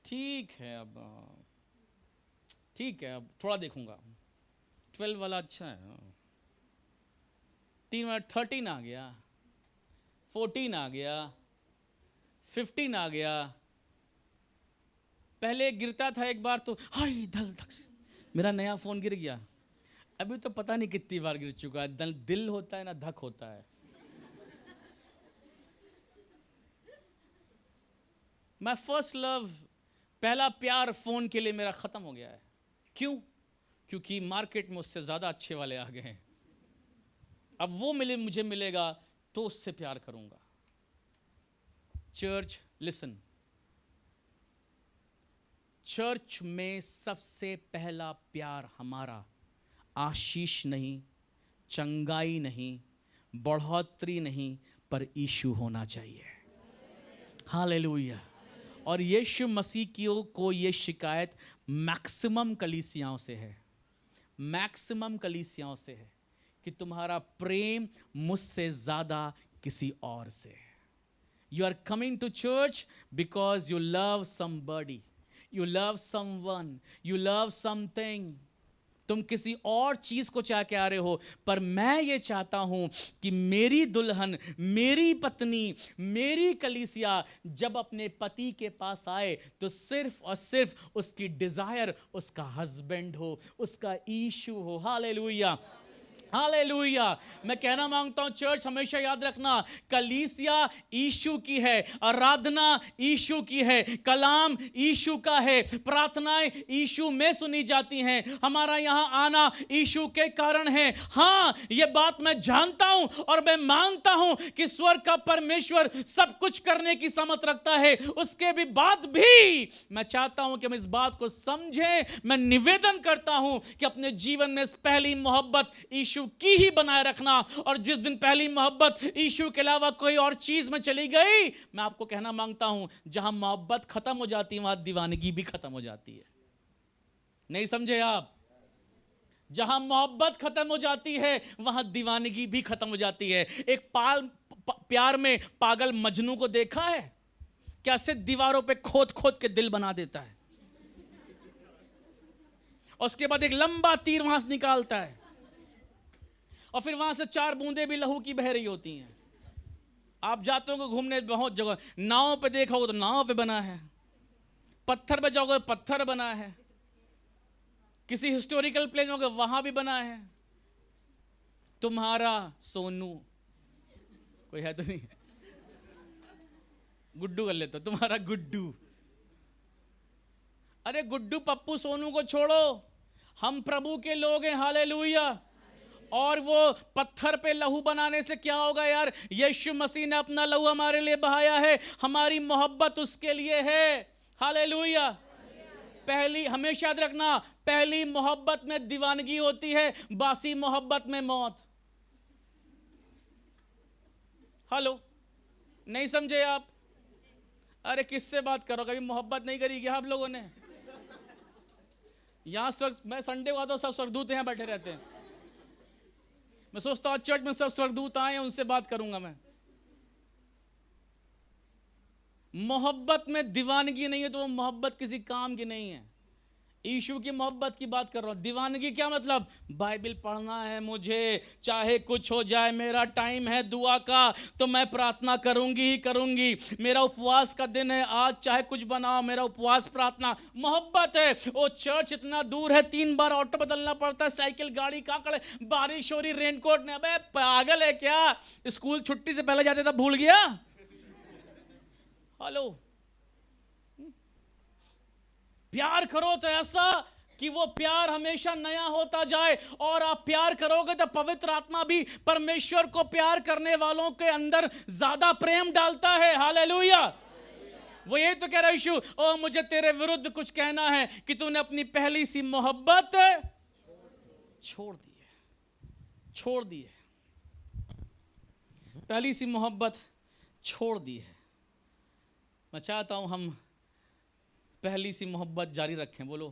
ठीक है, अब ठीक है, अब थोड़ा देखूंगा। 12 वाला अच्छा है। 3 मिनट 13 आ गया, 14 आ गया, 15 आ गया। पहले गिरता था एक बार तो हाय धल धक से मेरा नया फोन गिर गया। अभी तो पता नहीं कितनी बार गिर चुका है। दिल होता है ना धक होता है। मैं फर्स्ट लव, पहला प्यार फोन के लिए मेरा खत्म हो गया है। क्यों? क्योंकि मार्केट में उससे ज्यादा अच्छे वाले आ गए हैं। अब वो मुझे मिलेगा तो उससे प्यार करूंगा। चर्च लिसन, चर्च में सबसे पहला प्यार हमारा आशीष नहीं, चंगाई नहीं, बढ़ोतरी नहीं, पर यीशु होना चाहिए। हालेलुया। और यीशु मसीह को ये शिकायत मैक्सिमम कलीसियाओं से है, मैक्सिमम कलीसियाओं से है कि तुम्हारा प्रेम मुझसे ज्यादा किसी और से है। You are coming to church because you love somebody, you love someone, you love something. तुम किसी और चीज को चाह के आ रहे हो, पर मैं ये चाहता हूं कि मेरी दुल्हन, मेरी पत्नी, मेरी कलीसिया जब अपने पति के पास आए तो सिर्फ और सिर्फ उसकी डिजायर उसका हस्बैंड हो, उसका यीशु हो। Hallelujah, hallelujah. मैं कहना मांगता हूं चर्च, हमेशा याद रखना, कलीसिया यीशु की है, आराधना यीशु की है, कलाम यीशु का है, प्रार्थनाएं यीशु में सुनी जाती हैं, हमारा यहां आना यीशु के कारण है। हां, यह बात मैं जानता हूं और मैं मानता हूं कि स्वर्ग का परमेश्वर सब कुछ करने की समर्थ रखता है। उसके भी बाद भी मैं चाहता हूं कि हम इस बात को समझें। मैं निवेदन करता हूं कि अपने जीवन में इस पहली मोहब्बत यीशु की ही बनाए रखना। और जिस दिन पहली मोहब्बत यीशु के अलावा कोई और चीज में चली गई, मैं आपको कहना मांगता हूं, जहां मोहब्बत खत्म हो जाती है वहां दीवानगी भी खत्म हो जाती है। नहीं समझे आप? जहां मोहब्बत खत्म हो जाती है वहां दीवानगी भी खत्म हो जाती है। एक प्यार में पागल मजनू को देखा है? कैसे दीवारों पे खोद खोद के दिल बना देता है, और उसके बाद एक लंबा तीर वहां से निकालता है। और फिर वहां से 4 बूंदें भी लहू की बह रही होती हैं। आप जाते हो घूमने बहुत जगह, नाव पे देखा हो तो नाव पे बना है, पत्थर पे जाओगे तो पत्थर बना है, किसी हिस्टोरिकल प्लेस में वहां भी बना है। तुम्हारा सोनू, कोई है तो नहीं, गुड्डू कर लेते, तुम्हारा गुड्डू। अरे गुड्डू पप्पू सोनू को छोड़ो, हम प्रभु के लोग हैं, हालेलुया। और वो पत्थर पे लहू बनाने से क्या होगा यार? यीशु मसीह ने अपना लहू हमारे लिए बहाया है, हमारी मोहब्बत उसके लिए है, हालेलुया। पहली, हमेशा याद रखना, पहली मोहब्बत में दीवानगी होती है, बासी मोहब्बत में मौत। हेलो, नहीं समझे आप? अरे किससे बात करो, कभी मोहब्बत नहीं करी क्या आप लोगों ने? यहां मैं संडे को आता हूं, सब स्वर्गदूत यहां बैठे रहते हैं। मैं सोचता हूं चर्च में सब स्वर्गदूत आए, उनसे बात करूंगा मैं। मोहब्बत में दीवानगी नहीं है तो वो मोहब्बत किसी काम की नहीं है। यीशु की मोहब्बत की बात कर रहा हूं। दीवानगी क्या मतलब? बाइबल पढ़ना है मुझे, चाहे कुछ हो जाए, मेरा टाइम है दुआ का तो मैं प्रार्थना करूंगी ही करूंगी, मेरा उपवास का दिन है, आज चाहे कुछ बनाओ, मेरा उपवास प्रार्थना मोहब्बत है। वो चर्च इतना दूर है, 3 बार ऑटो बदलना पड़ता है, साइकिल गाड़ी का कड़े, बारिश हो रही, रेनकोट ने, अबे पागल है क्या? स्कूल छुट्टी से पहले जाते था, भूल गया? हेलो, प्यार करो तो ऐसा कि वो प्यार हमेशा नया होता जाए, और आप प्यार करोगे तो पवित्र आत्मा भी परमेश्वर को प्यार करने वालों के अंदर ज्यादा प्रेम डालता है, हालेलुया। वो ये तो कह रहा है यीशु, ओ मुझे तेरे विरुद्ध कुछ कहना है कि तूने अपनी पहली सी मोहब्बत छोड़ दी है, छोड़ दी है, पहली सी मोहब्बत छोड़ दी है। मैं चाहता हूं हम पहली सी मोहब्बत जारी रखें। बोलो,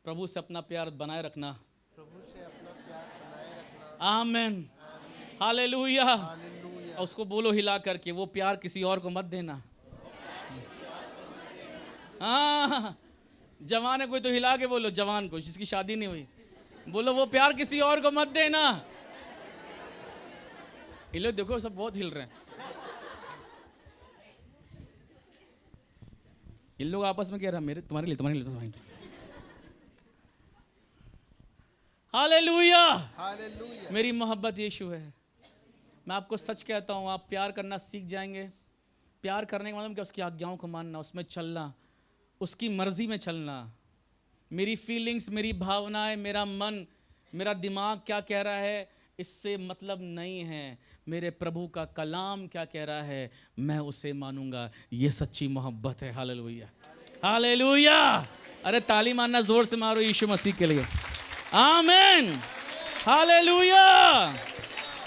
प्रभु से अपना प्यार बनाए रखना, प्रभु से अपना प्यार बनाए रखना, आमेन, हालेलुया। हालेलुया। और उसको बोलो हिला करके, वो प्यार किसी और को मत देना। हाँ, जवान है कोई तो हिला के बोलो, जवान को जिसकी शादी नहीं हुई, बोलो वो प्यार किसी और को मत देना। हिलो, देखो सब बहुत हिल रहे हैं। इन लोग आपस में कह रहा, मेरे तुम्हारे लिए, तुम्हारे लिए, तुम्हारे लिए। Hallelujah, hallelujah. मेरी मोहब्बत यीशु है। मैं आपको सच कहता हूँ, आप प्यार करना सीख जाएंगे। प्यार करने का मतलब क्या? उसकी आज्ञाओं को मानना, उसमें चलना, उसकी मर्जी में चलना। मेरी फीलिंग्स, मेरी भावनाएं, मेरा मन, मेरा दिमाग क्या कह रहा है, इससे मतलब नहीं है। मेरे प्रभु का कलाम क्या कह रहा है, मैं उसे मानूंगा। ये सच्ची मोहब्बत है, हालेलुया, हालेलुया। अरे ताली मारना जोर से मारो यीशु मसीह के लिए, आमीन, हालेलुया,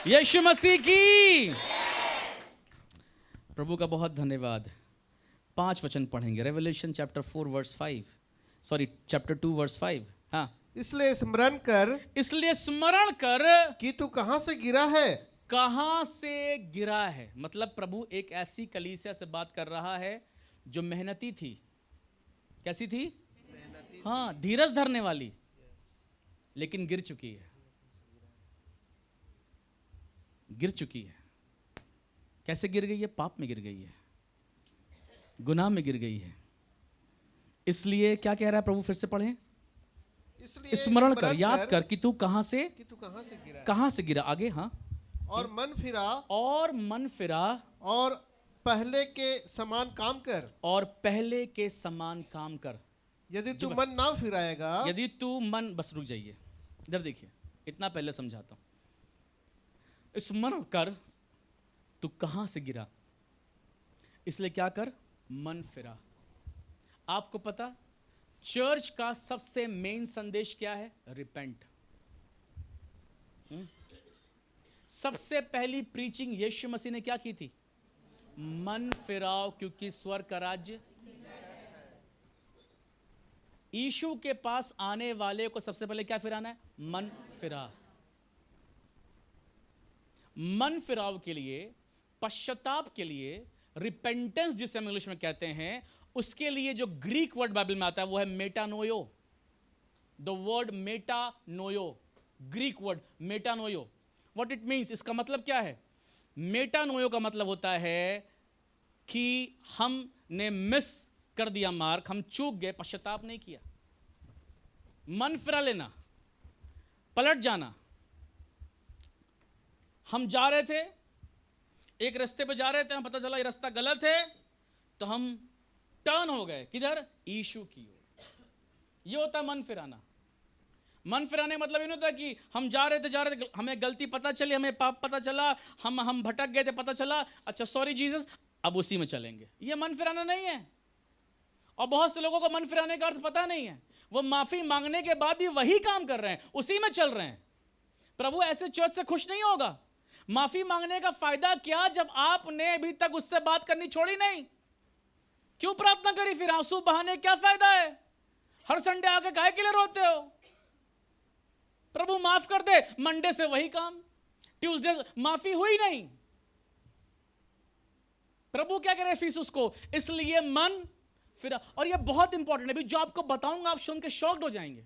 यीशु मसीह की। प्रभु का बहुत धन्यवाद। 5 वचन पढ़ेंगे, Revelation chapter 4 verse 5, sorry chapter 2 verse 5। हाँ, इसलिए स्मरण कर, इसलिए स्मरण कर कि तू कहां से गिरा है। कहां से गिरा है मतलब प्रभु एक ऐसी कलीसिया से बात कर रहा है जो मेहनती थी। कैसी थी? हाँ, धीरज धरने वाली, लेकिन गिर चुकी है, गिर चुकी है। कैसे गिर गई है? पाप में गिर गई है, गुनाह में गिर गई है। इसलिए क्या कह रहा है प्रभु? फिर से पढ़ें, इसलिए स्मरण कर, याद कर कि तू कहां से गिरा, कहां से गिरा। आगे, हाँ, और मन फिरा, और मन फिरा, और पहले के समान काम कर, और पहले के समान काम कर। यदि तू मन ना फिराएगा, यदि तू मन, बस रुक जाइए, इधर देखिए, इतना पहले समझाता हूं। स्मरण कर तू कहां से गिरा, इसलिए क्या कर? मन फिरा। आपको पता चर्च का सबसे मेन संदेश क्या है? रिपेंट। सबसे पहली प्रीचिंग यीशु मसीह ने क्या की थी? मन फिराओ क्योंकि स्वर्ग का राज्य। यीशु के पास आने वाले को सबसे पहले क्या फिराना है? मन फिरा। मन फिराव के लिए, पश्चाताप के लिए, रिपेंटेंस जिसे हम इंग्लिश में कहते हैं, उसके लिए जो ग्रीक वर्ड बाइबल में आता है वो है मेटानोयो। द वर्ड मेटानोयो, ग्रीक वर्ड मेटानोयो, व्हाट इट मीन्स, इसका मतलब क्या है? मेटानोयो का मतलब होता है कि हमने मिस कर दिया मार्क, हम चूक गए, पश्चाताप नहीं किया। मन फिरा लेना, पलट जाना। हम जा रहे थे, एक रास्ते पे जा रहे थे, हमें पता चला ये रास्ता गलत है, तो हम टर्न हो गए किधर? यीशु की ओर। ये होता है मन फिराना। मन फिराने का मतलब ये नहीं होता कि हम जा रहे थे, हमें गलती पता चली, हमें पाप पता चला, हम भटक गए थे, पता चला, अच्छा सॉरी जीसस, अब उसी में चलेंगे। ये मन फिराना नहीं है। और बहुत से लोगों को मन फिराने का अर्थ पता नहीं है। वो माफी मांगने के बाद भी वही काम कर रहे हैं, उसी में चल रहे हैं। प्रभु ऐसे चर्च से खुश नहीं होगा। माफी मांगने का फायदा क्या जब आपने अभी तक उससे बात करनी छोड़ी नहीं? क्यों प्रार्थना करी फिर? आंसू बहाने क्या फायदा है? हर संडे आके काहे के लिए रोते हो? प्रभु माफ कर दे, मंडे से वही काम, ट्यूसडे माफी हुई नहीं। प्रभु क्या करे इफिसुस को? इसलिए मन फिरा। और यह बहुत इंपॉर्टेंट है, अभी जो आपको बताऊंगा आप सुन के शॉक्ड हो जाएंगे।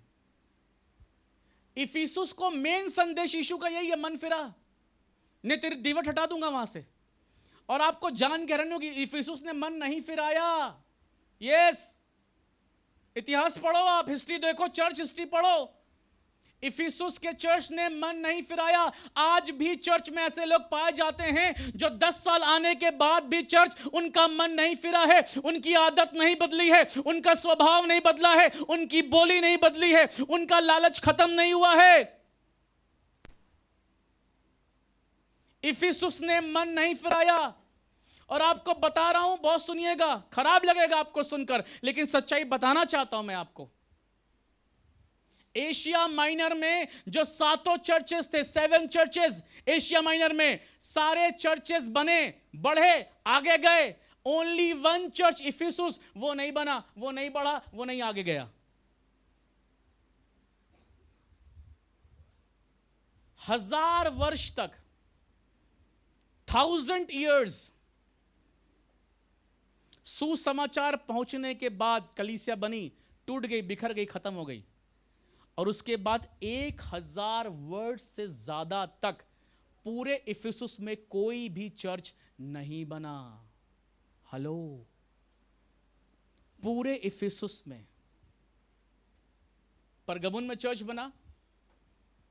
इफिसुस को मेन संदेश यीशु का यही है, मन फिरा, नहीं तेरी दीवट हटा दूंगा वहां से। और आपको जान के हैरानी होगी, इफिसुस ने मन नहीं फिराया। यस, इतिहास पढ़ो, आप हिस्ट्री देखो, चर्च हिस्ट्री पढ़ो। इफिसुस के चर्च ने मन नहीं फिराया। आज भी चर्च में ऐसे लोग पाए जाते हैं जो 10 साल आने के बाद भी चर्च उनका मन नहीं फिरा है, उनकी आदत नहीं बदली है, उनका स्वभाव नहीं बदला है, उनकी बोली नहीं बदली है, उनका लालच खत्म नहीं हुआ है। इफिसुस ने मन नहीं फिराया। और आपको बता रहा हूं, बहुत सुनिएगा, खराब लगेगा आपको सुनकर, लेकिन सच्चाई बताना चाहता हूं मैं आपको। एशिया माइनर में जो 7 चर्चेस थे, 7 चर्चेस एशिया माइनर में, सारे चर्चेस बने, बढ़े, आगे गए। ओनली 1 चर्च इफिसुस, वो नहीं बना, वो नहीं बढ़ा, वो नहीं आगे गया। 1000 वर्ष तक, 1000 years सुसमाचार पहुंचने के बाद कलीसिया बनी, टूट गई, बिखर गई, खत्म हो गई। और उसके बाद 1000 वर्ष से ज्यादा तक पूरे इफिसुस में कोई भी चर्च नहीं बना। हेलो, पूरे इफिसुस में। परगमुन में चर्च बना,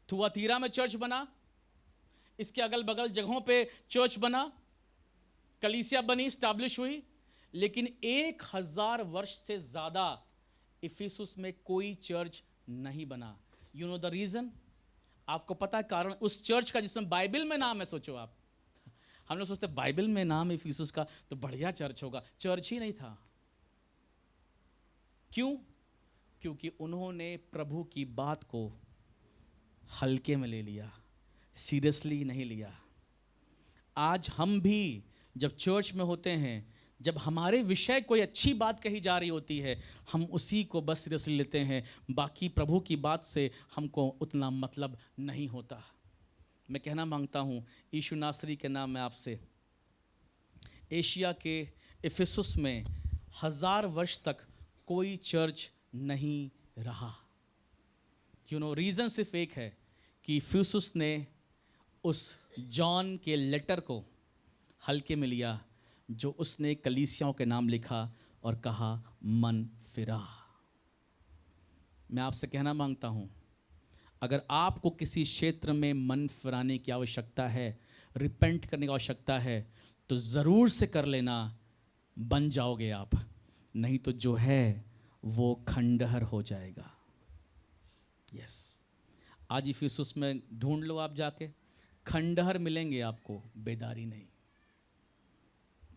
थुआतीरा में चर्च बना, इसके अगल बगल जगहों पे चर्च बना, कलीसिया बनी, स्टैब्लिश हुई, लेकिन 1000 वर्ष से ज्यादा इफिसुस में कोई चर्च नहीं बना। You know the reason? आपको पता है कारण? उस चर्च का जिसमें बाइबल में नाम है, सोचो आप, हम लोग सोचते बाइबल में नाम है इफिसुस का तो बढ़िया चर्च होगा, चर्च ही नहीं था। क्यों? क्योंकि उन्होंने प्रभु की बात को हल्के में ले लिया, सीरियसली नहीं लिया। आज हम भी जब चर्च में होते हैं, जब हमारे विषय कोई अच्छी बात कही जा रही होती है, हम उसी को बस सीरियसली लेते हैं, बाकी प्रभु की बात से हमको उतना मतलब नहीं होता। मैं कहना मांगता हूँ यीशु नासरी के नाम में आपसे, एशिया के इफिसुस में 1000 वर्ष तक कोई चर्च नहीं रहा। यू नो रीज़न सिर्फ एक है कि इफिसुस ने उस जॉन के लेटर को हल्के में लिया, जो उसने कलीसियाओं के नाम लिखा और कहा मन फिरा। मैं आपसे कहना मांगता हूं, अगर आपको किसी क्षेत्र में मन फिराने की आवश्यकता है, रिपेंट करने की आवश्यकता है, तो ज़रूर से कर लेना, बन जाओगे आप। नहीं तो जो है वो खंडहर हो जाएगा। यस, आज इफिसुस में ढूंढ लो आप जाके, खंडहर मिलेंगे आपको, बेदारी नहीं।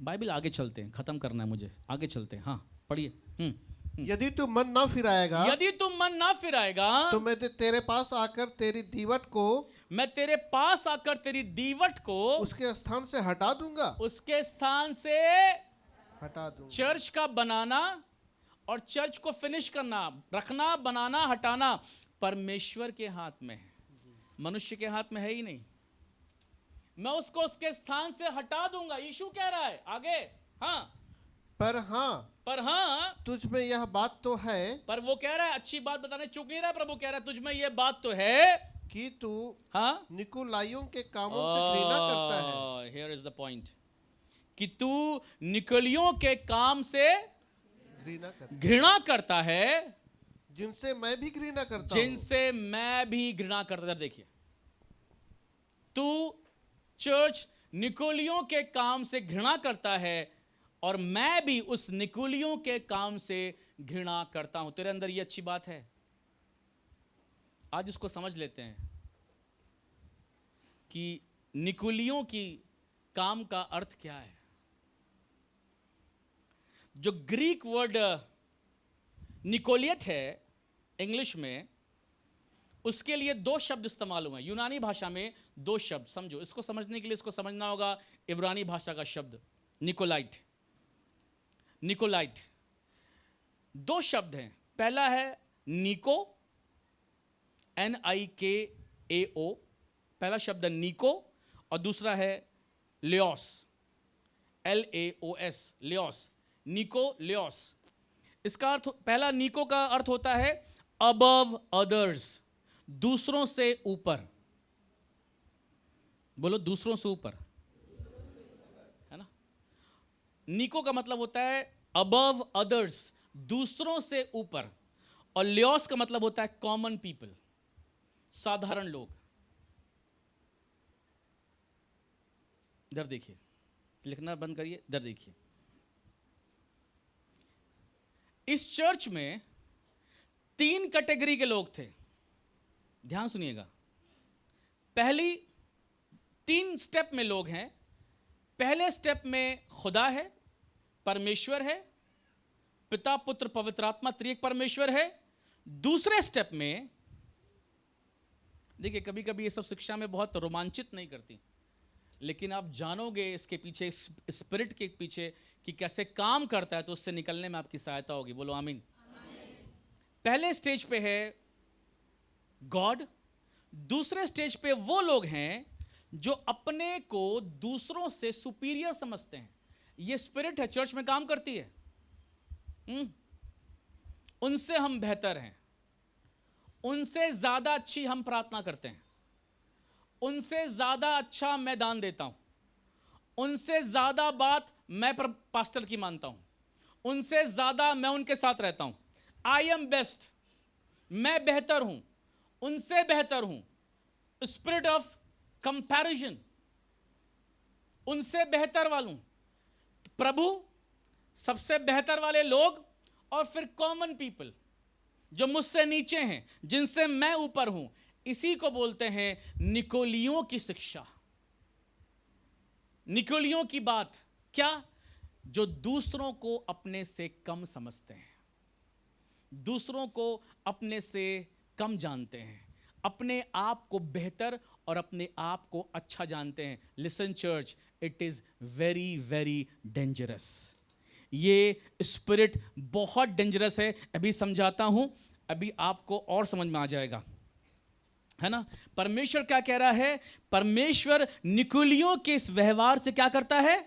बाइबल आगे चलते हैं, खत्म करना है मुझे, आगे चलते हैं। हाँ पढ़िए। यदि तू मन ना फिराएगा, यदि तुम मन ना फिराएगा, तो मैं तेरे पास आकर तेरी दीवट को, मैं तेरे पास आकर तेरी दीवट को उसके स्थान से हटा दूंगा, उसके स्थान से हटा दूंगा। चर्च का बनाना और चर्च को फिनिश करना, रखना, बनाना, हटाना परमेश्वर के हाथ में है, मनुष्य के हाथ में है ही नहीं। मैं उसको उसके स्थान से हटा दूंगा, यीशु कह रहा है आगे। हाँ, पर हाँ तुझ में यह बात तो है, पर वो कह रहा है, अच्छी बात बताने चूक नहीं रहा है, प्रभु कह रहा है तुझ में यह बात तो है कि तू हाँ, निकोलाइयों के कामों से घृणा करता है, हियर इज द पॉइंट, कि तू निकोलियों के काम से घृणा करता है, जिनसे मैं भी घृणा करता हूं। जिनसे मैं भी घृणा करता था। देखिए, तू चर्च निकोलियों के काम से घृणा करता है और मैं भी उस निकोलियों के काम से घृणा करता हूं। तेरे अंदर ये अच्छी बात है। आज इसको समझ लेते हैं कि निकोलियों की काम का अर्थ क्या है। जो ग्रीक वर्ड निकोलियट है इंग्लिश में, उसके लिए दो शब्द इस्तेमाल हुए हैं। यूनानी भाषा में दो शब्द, समझो इसको, समझने के लिए इसको समझना होगा इब्रानी भाषा का शब्द निकोलाइट। निकोलाइट दो शब्द हैं। पहला है निको, NIKAO, पहला शब्द है निको, और दूसरा है लेओस, LAOS, लेओस, निको लेओस। इसका अर्थ, पहला निको का अर्थ होता है अबव अदर्स, दूसरों से ऊपर। बोलो, दूसरों से ऊपर, है ना। निको का मतलब होता है अबव अदर्स, दूसरों से ऊपर, और लियोस का मतलब होता है कॉमन पीपल, साधारण लोग। इधर देखिए, लिखना बंद करिए, इधर देखिए। इस चर्च में 3 कैटेगरी के लोग थे। ध्यान सुनिएगा, पहली 3 स्टेप में लोग हैं। पहले स्टेप में खुदा है, परमेश्वर है, पिता पुत्र पवित्र आत्मा त्रिएक परमेश्वर है। दूसरे स्टेप में, देखिए कभी कभी ये सब शिक्षा में बहुत रोमांचित नहीं करती, लेकिन आप जानोगे इसके पीछे, स्पिरिट के पीछे कि कैसे काम करता है, तो उससे निकलने में आपकी सहायता होगी। बोलो आमीन। पहले स्टेज पे है गॉड, दूसरे स्टेज पे वो लोग हैं जो अपने को दूसरों से सुपीरियर समझते हैं। ये स्पिरिट है, चर्च में काम करती है। उनसे हम बेहतर हैं, उनसे ज्यादा अच्छी हम प्रार्थना करते हैं, उनसे ज्यादा अच्छा मैं दान देता हूं, उनसे ज्यादा बात मैं पास्टर की मानता हूं, उनसे ज्यादा मैं उनके साथ रहता हूं। आई एम बेस्ट, मैं बेहतर हूं, उनसे बेहतर हूं। स्पिरिट ऑफ कंपैरिजन, उनसे बेहतर वालों, प्रभु, सबसे बेहतर वाले लोग, और फिर कॉमन पीपल जो मुझसे नीचे हैं, जिनसे मैं ऊपर हूं। इसी को बोलते हैं निकोलियों की शिक्षा, निकोलियों की बात। क्या? जो दूसरों को अपने से कम समझते हैं, दूसरों को अपने से कम जानते हैं, अपने आप को बेहतर और अपने आप को अच्छा जानते हैं। Listen church, it is very very dangerous. ये स्पिरिट बहुत डेंजरस है। अभी समझाता हूं, अभी आपको और समझ में आ जाएगा, है ना। परमेश्वर क्या कह रहा है? परमेश्वर निकोलियों के इस व्यवहार से क्या करता है?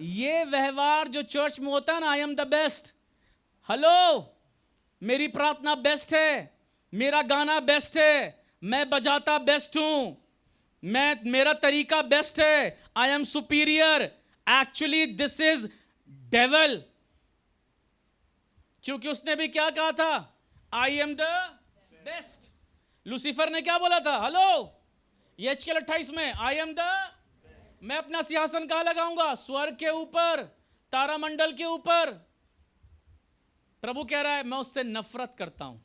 ये व्यवहार जो चर्च में होता है ना, I am the best, hello, मेरी प्रार्थना बेस्ट है, मेरा गाना बेस्ट है, मैं बजाता बेस्ट हूं, मेरा तरीका बेस्ट है, I am superior. Actually this is devil, क्योंकि उसने भी क्या कहा था? I am the best. Lucifer ने क्या बोला था? हेलो, यहेजकेल 28 में, आई एम द, मैं अपना सिंहासन कहां लगाऊंगा? स्वर्ग के ऊपर, तारामंडल के ऊपर। प्रभु कह रहा है, मैं उससे नफरत करता हूं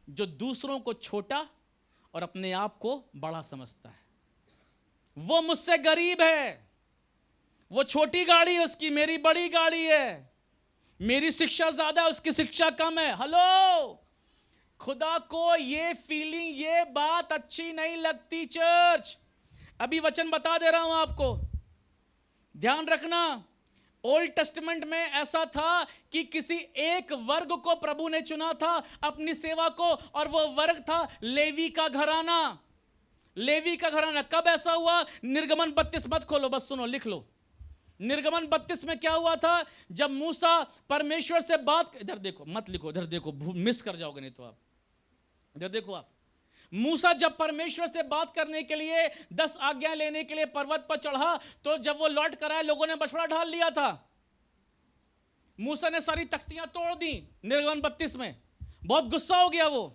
जो दूसरों को छोटा और अपने आप को बड़ा समझता है। वो मुझसे गरीब है, वो छोटी गाड़ी है उसकी, मेरी बड़ी गाड़ी है, मेरी शिक्षा ज्यादा है, उसकी शिक्षा कम है। हेलो, खुदा को ये फीलिंग, ये बात अच्छी नहीं लगती चर्च। अभी वचन बता दे रहा हूं आपको, ध्यान रखना। ओल्ड टेस्टामेंट में ऐसा था कि किसी एक वर्ग को प्रभु ने चुना था अपनी सेवा को, और वो वर्ग था लेवी का घराना। लेवी का घराना कब ऐसा हुआ? निर्गमन 32, मत खोलो, बस सुनो, लिख लो। निर्गमन 32 में क्या हुआ था? जब मूसा परमेश्वर से बात, इधर देखो, मत लिखो, इधर देखो, मिस कर जाओगे नहीं तो आप। इधर देखो आप, मूसा जब परमेश्वर से बात करने के लिए 10 आज्ञाएं लेने के लिए पर्वत पर चढ़ा, तो जब वो लौट कर आए, लोगों ने बछड़ा ढाल लिया था। मूसा ने सारी तख्तियां तोड़ दी निर्गमन 32 में। बहुत गुस्सा हो गया वो,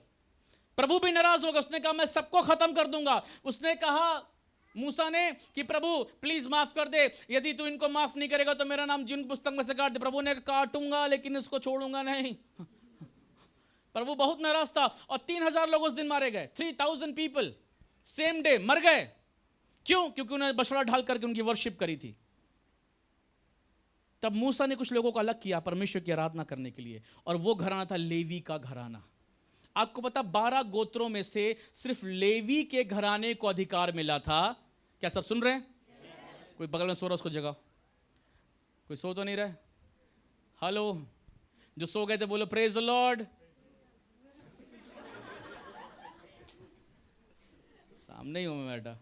प्रभु भी नाराज होगा। उसने कहा मैं सबको खत्म कर दूंगा। उसने कहा मूसा ने कि प्रभु प्लीज माफ कर दे, यदि तू इनको माफ नहीं करेगा तो मेरा नाम जीवन पुस्तक में से काट दे। प्रभु ने काटूंगा लेकिन इसको छोड़ूंगा नहीं। प्रभु बहुत नाराज था और 3000 लोग उस दिन मारे गए। 3000 पीपल सेम डे मर गए। क्यों? क्योंकि उन्होंने बछड़ा ढाल करके उनकी वर्शिप करी थी। तब मूसा ने कुछ लोगों को अलग किया परमेश्वर की आराधना करने के लिए, और वो घराना था लेवी का घराना। आपको पता 12 गोत्रों में से सिर्फ लेवी के घराने को अधिकार मिला था। क्या सब सुन रहे हैं? कोई बगल में सो रहा उसको जगाओ। कोई सो तो नहीं रहा? हेलो, जो सो गए थे बोलो प्रेज द लॉर्ड। सामने ही हूं मैं बेटा।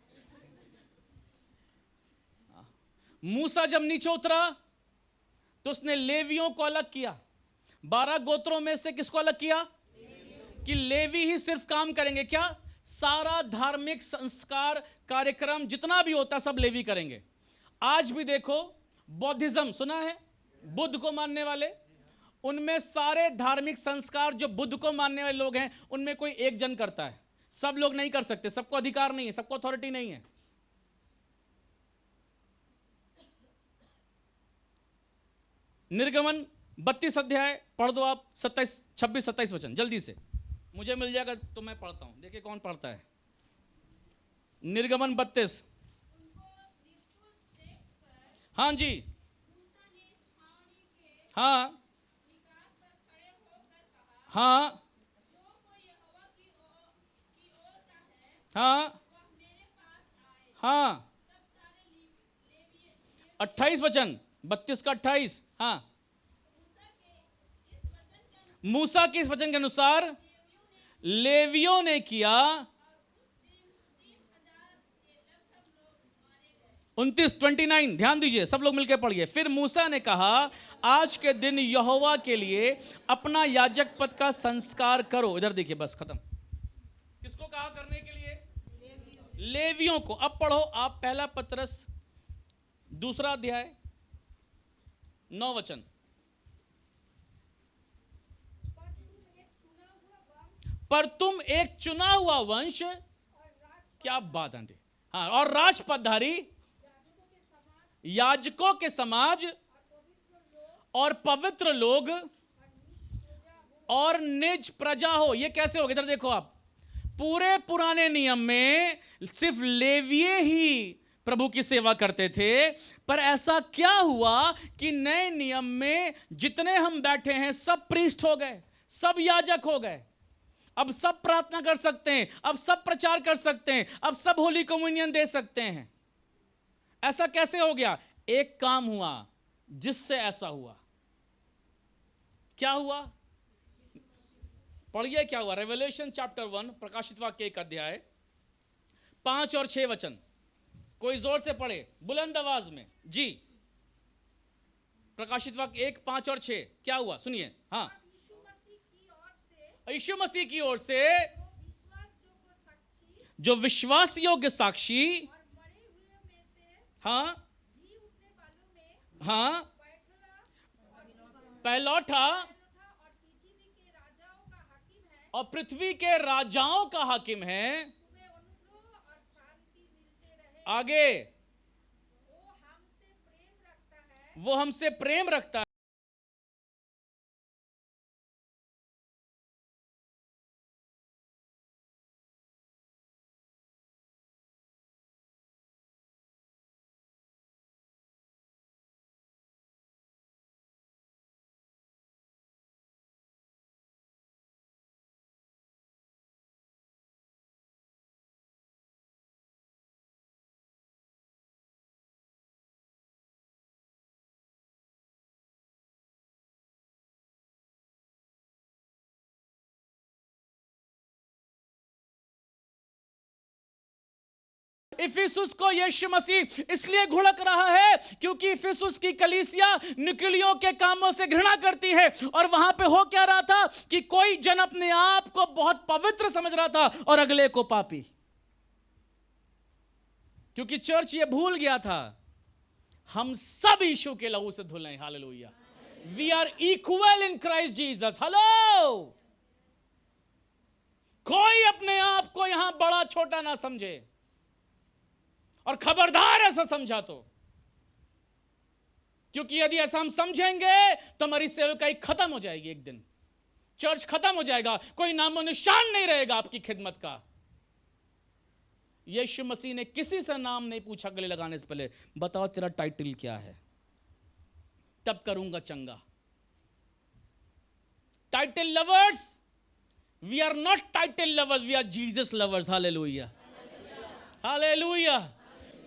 मूसा जब नीचे उतरा तो उसने लेवियों को अलग किया। 12 गोत्रों में से किसको अलग किया? कि लेवी ही सिर्फ काम करेंगे। क्या? सारा धार्मिक संस्कार कार्यक्रम जितना भी होता सब लेवी करेंगे। आज भी देखो बौद्धिज्म सुना है, बुद्ध को मानने वाले, उनमें सारे धार्मिक संस्कार जो बुद्ध को मानने वाले लोग हैं उनमें कोई एक जन करता है। सब लोग नहीं कर सकते, सबको अधिकार नहीं है, सबको अथॉरिटी नहीं है। निर्गमन 32 अध्याय पढ़ दो आप, 26-27 वचन जल्दी से। मुझे मिल जाएगा तो मैं पढ़ता हूं। देखिए कौन पढ़ता है। निर्गमन 32। हाँ जी, हाँ हाँ हाँ हाँ। 28 वचन, 32 का 28। हाँ, मूसा के इस वचन के अनुसार लेवियों ने किया। 29 ध्यान दीजिए, सब लोग मिलकर पढ़िए। फिर मूसा ने कहा आज के दिन यहोवा के लिए अपना याजक पद का संस्कार करो। इधर देखिए, बस खत्म। किसको कहा करने के लिए? लेवियों को। अब पढ़ो आप पहला पतरस 2 अध्याय 9 वचन। पर तुम एक चुना हुआ वंश, क्या बात आंटी। हाँ, और राजपदधारी, याजकों के समाज, और पवित्र लोग, और निज प्रजा हो। ये कैसे होगा? इधर देखो आप, पूरे पुराने नियम में सिर्फ लेविये ही प्रभु की सेवा करते थे, पर ऐसा क्या हुआ कि नए नियम में जितने हम बैठे हैं सब प्रीस्ट हो गए, सब याजक हो गए। अब सब प्रार्थना कर सकते हैं, अब सब प्रचार कर सकते हैं, अब सब होली कम्युनियन दे सकते हैं। ऐसा कैसे हो गया? एक काम हुआ जिससे ऐसा हुआ। क्या हुआ? पढ़िए क्या हुआ। रेवलेशन चैप्टर 1, प्रकाशित वाक्य 1 अध्याय 5 और 6 वचन। कोई जोर से पढ़े बुलंद आवाज में जी। प्रकाशित वाक्य 1, 5 और 6 क्या हुआ सुनिए। हाँ, यीशु मसीह की ओर से जो विश्वास योग्य साक्षी, हाँ हाँ, पहलौठा और पृथ्वी के राजाओं का हाकिम है। आगे, वो हमसे प्रेम रखता है। इफिसुस को यीशु मसीह इसलिए घुड़क रहा है क्योंकि इफिसुस की कलीसिया नुकिलियों के कामों से घृणा करती है। और वहां पे हो क्या रहा था कि कोई जन अपने आप को बहुत पवित्र समझ रहा था और अगले को पापी, क्योंकि चर्च ये भूल गया था हम सब यीशु के लहू से धुले हैं। Hallelujah, we are equal in Christ Jesus. Hello, कोई अपने आप को यहां बड़ा छोटा ना समझे, और खबरदार ऐसा समझा तो, क्योंकि यदि ऐसा हम समझेंगे तो हमारी सेवकाई खत्म हो जाएगी। एक दिन चर्च खत्म हो जाएगा, कोई नामो निशान नहीं रहेगा आपकी खिदमत का। यीशु मसीह ने किसी से नाम नहीं पूछा गले लगाने से पहले, बताओ तेरा टाइटल क्या है, तब करूंगा चंगा। Title lovers, we are not title lovers, we are Jesus lovers. Hallelujah, hallelujah.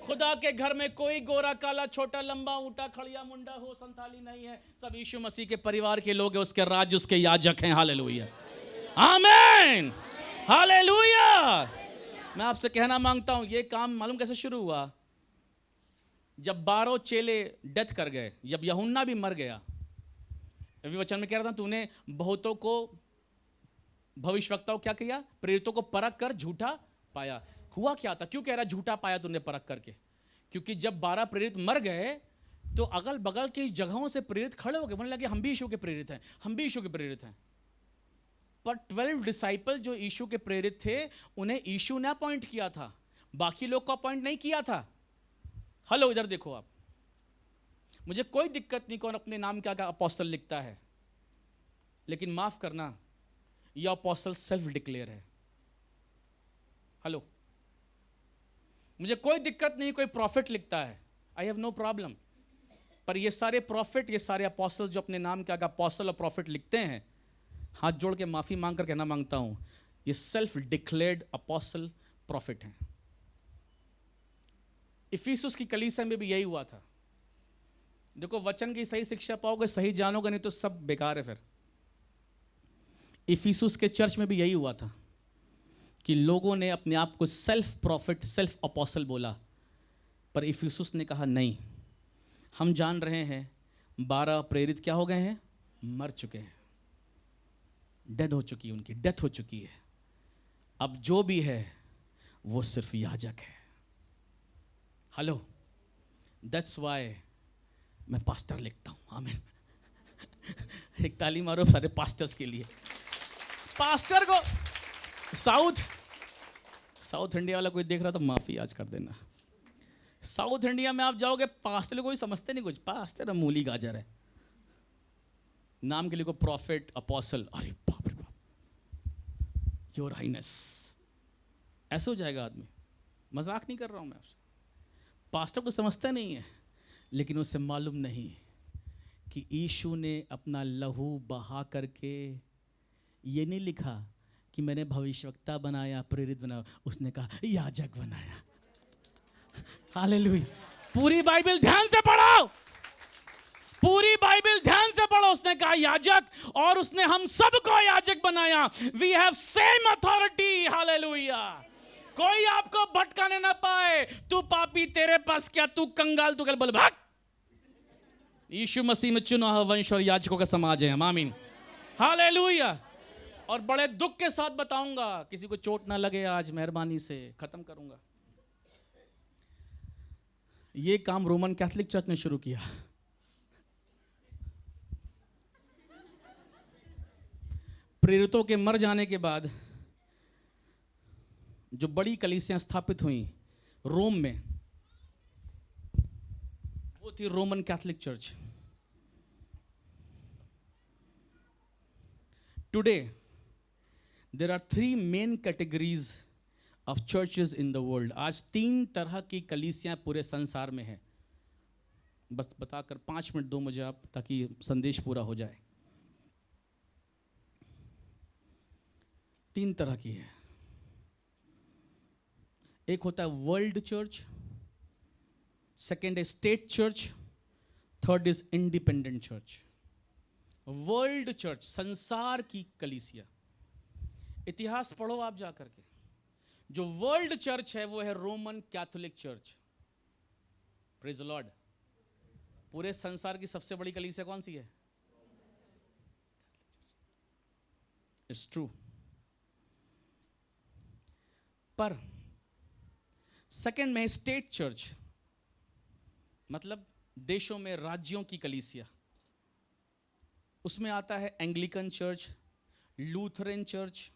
खुदा के घर में कोई गोरा काला छोटा लंबा ऊंटा खड़िया मुंडा हो संथाली नहीं है, सब यीशु मसीह के परिवार के लोग हैं, उसके राज्य उसके याजक हैं। हालेलुया, आमीन, हालेलुया। मैं आपसे कहना मांगता हूं, ये काम मालूम कैसे शुरू हुआ? जब 12 चेले डेथ कर गए, जब यूहन्ना भी मर गया, अभी वचन में कह रहा था तूने बहुतों को भविष्यवक्ताओं क्या किया, प्रेरितों को परख कर झूठा पाया। हुआ क्या था? क्यों कह रहा झूठा पाया तूने परख करके? क्योंकि जब 12 प्रेरित मर गए तो अगल बगल की जगहों से प्रेरित खड़े हो गए, बोलने लगे हम भी यीशु के प्रेरित हैं, हम भी यीशु के प्रेरित हैं। पर 12 डिसाइपल जो यीशु के प्रेरित थे उन्हें यीशु ने अपॉइंट किया था, बाकी लोग को अपॉइंट नहीं किया था। हेलो, इधर देखो आप, मुझे कोई दिक्कत नहीं कौन अपने नाम क्या अपोस्टल लिखता है, लेकिन माफ करना यह अपोस्टल सेल्फ डिक्लेयर है। हेलो, मुझे कोई दिक्कत नहीं कोई प्रॉफिट लिखता है, आई हैव नो प्रॉब्लम। पर ये सारे प्रॉफिट, ये सारे अपोस्टल जो अपने नाम क्या अपोस्टल और प्रॉफिट लिखते हैं, हाथ जोड़ के माफी मांग कर कहना मांगता हूं, ये सेल्फ डिक्लेयर्ड अपोस्टल प्रॉफिट हैं। इफिसुस की कलीसिया में भी यही हुआ था। देखो, वचन की सही शिक्षा पाओगे, सही जानोगे, नहीं तो सब बेकार है। फिर इफिसुस के चर्च में भी यही हुआ था कि लोगों ने अपने आप को सेल्फ प्रॉफिट, सेल्फ अपोस्टल बोला, पर इफिसुस ने कहा नहीं, हम जान रहे हैं 12 प्रेरित क्या हो गए हैं, मर चुके हैं, डेथ हो चुकी है, उनकी डेथ हो चुकी है। अब जो भी है वो सिर्फ याजक है। हेलो, दैट्स वाई मैं पास्टर लिखता हूं। आमीन। एक ताली मारो सारे पास्टर्स के लिए। पास्टर को साउथ इंडिया वाला कोई देख रहा तो माफी आज कर देना। साउथ इंडिया में आप जाओगे, पास्टर कोई समझते नहीं कुछ, पास्टर मूली गाजर है, नाम के लिए को प्रॉफिट अपोस्टल, अरे बाप रे बाप, योर हाइनेस, ऐसे हो जाएगा आदमी। मजाक नहीं कर रहा हूं मैं आपसे। पास्टर को समझता नहीं है, लेकिन उसे मालूम नहीं कि यीशु ने अपना लहू बहा करके ये नहीं लिखा कि मैंने भविष्यवक्ता बनाया, प्रेरित बनाया, उसने कहा याजक बनाया। हालेलुया। पूरी बाइबल ध्यान से पढ़ो, पूरी बाइबल ध्यान से पढ़ो। उसने कहा याजक, और उसने हम सबको याजक बनाया। We have same authority. Hallelujah. कोई आपको भटकाने ना पाए, तू पापी, तेरे पास क्या, तू कंगाल, तू कल बोल भाग। यीशु मसीह में चुना हुआ वंश और याजकों का समाज है हम। आमीन, हालेलुया। और बड़े दुख के साथ बताऊंगा, किसी को चोट ना लगे, आज मेहरबानी से खत्म करूंगा। ये काम रोमन कैथोलिक चर्च ने शुरू किया। प्रेरितों के मर जाने के बाद जो बड़ी कलीसियां स्थापित हुई रोम में, वो थी Roman Catholic church. Today there are 3 main categories of churches in the world. आज 3 तरह की कलीसियां पूरे संसार में हैं। बस बताकर 5 मिनट दो मुझे आप, ताकि संदेश पूरा हो जाए। 3 तरह की है। एक होता है वर्ल्ड चर्च, सेकेंड है state church, third is independent church. World church, संसार की कलीसिया। इतिहास पढ़ो आप जाकर के, जो वर्ल्ड चर्च है वो है Roman Catholic church. Praise the Lord. पूरे संसार की सबसे बड़ी कलीसिया कौन सी है? It's true. पर सेकंड में स्टेट चर्च, मतलब देशों में राज्यों की कलीसिया। उसमें आता है एंग्लिकन चर्च, लूथरन चर्च,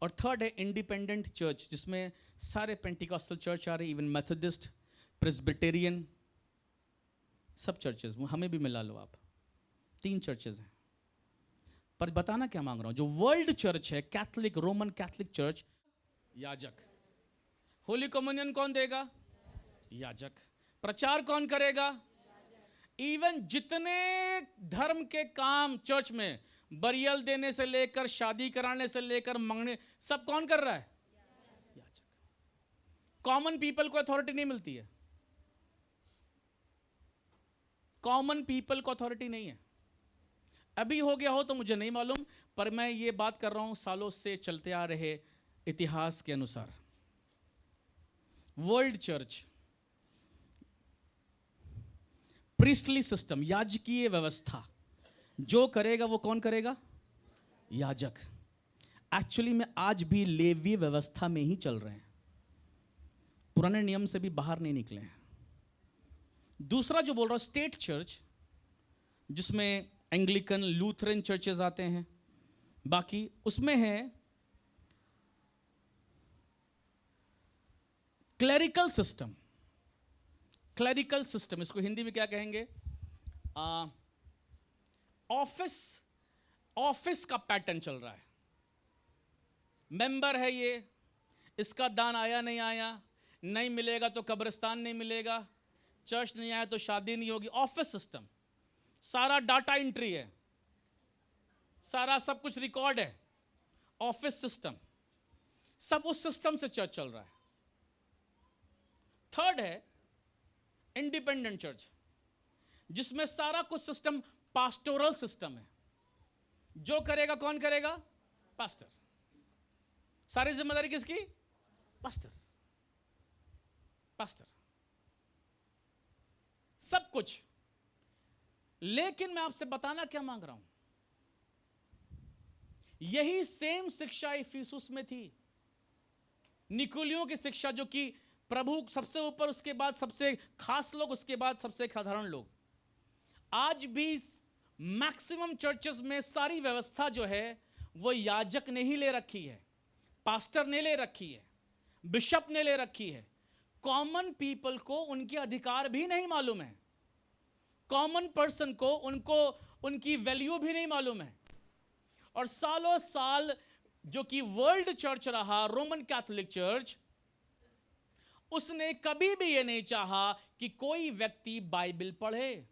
और थर्ड है इंडिपेंडेंट चर्च, जिसमें सारे पेंटिकॉस्टल चर्च आ रहे, इवन मेथोडिस्ट, प्रेस्बिटेरियन, सब चर्चेस। हमें भी मिला लो आप, 3 चर्चेस हैं। पर बताना क्या मांग रहा हूं, जो वर्ल्ड चर्च है, कैथोलिक, रोमन कैथोलिक चर्च, याजक। होली कम्युनियन कौन देगा? याजक। प्रचार कौन करेगा? इवन जितने धर्म के काम चर्च में, बरियल देने से लेकर शादी कराने से लेकर मंगने, सब कौन कर रहा है? याजक। कॉमन पीपल को अथॉरिटी नहीं मिलती है। कॉमन पीपल को अथॉरिटी नहीं है। अभी हो गया हो तो मुझे नहीं मालूम, पर मैं ये बात कर रहा हूं सालों से चलते आ रहे इतिहास के अनुसार। वर्ल्ड चर्च, प्रीस्टली सिस्टम, याजकीय व्यवस्था, जो करेगा वो कौन करेगा? याजक। एक्चुअली में आज भी लेवीय व्यवस्था में ही चल रहे हैं, पुराने नियम से भी बाहर नहीं निकले हैं। दूसरा जो बोल रहा हूं, स्टेट चर्च, जिसमें एंग्लिकन, लूथरन चर्चेस आते हैं, बाकी उसमें है क्लरिकल सिस्टम। क्लरिकल सिस्टम, इसको हिंदी में क्या कहेंगे? ऑफिस का पैटर्न चल रहा है। मेंबर है ये, इसका दान आया नहीं आया, नहीं मिलेगा तो कब्रिस्तान नहीं मिलेगा, चर्च नहीं आया तो शादी नहीं होगी। ऑफिस सिस्टम, सारा डाटा एंट्री है, सारा सब कुछ रिकॉर्ड है। ऑफिस सिस्टम, सब उस सिस्टम से चर्च चल रहा है। थर्ड है इंडिपेंडेंट चर्च, जिसमें सारा कुछ सिस्टम पास्टोरल सिस्टम है। जो करेगा कौन करेगा? पास्टर। सारी जिम्मेदारी किसकी? पास्टर। पास्टर सब कुछ। लेकिन मैं आपसे बताना क्या मांग रहा हूं, यही सेम शिक्षा इफिसुस में थी। निकुलियों की शिक्षा, जो कि प्रभु सबसे ऊपर, उसके बाद सबसे खास लोग, उसके बाद सबसे साधारण लोग। आज भी मैक्सिमम चर्चेस में सारी व्यवस्था जो है वो याजक ने ही ले रखी है, पास्टर ने ले रखी है, बिशप ने ले रखी है। कॉमन पीपल को उनके अधिकार भी नहीं मालूम है। कॉमन पर्सन को उनकी वैल्यू भी नहीं मालूम है। और सालों साल जो कि वर्ल्ड चर्च रहा, रोमन कैथोलिक चर्च, उसने कभी भी यह नहीं चाहा कि कोई व्यक्ति बाइबल पढ़े।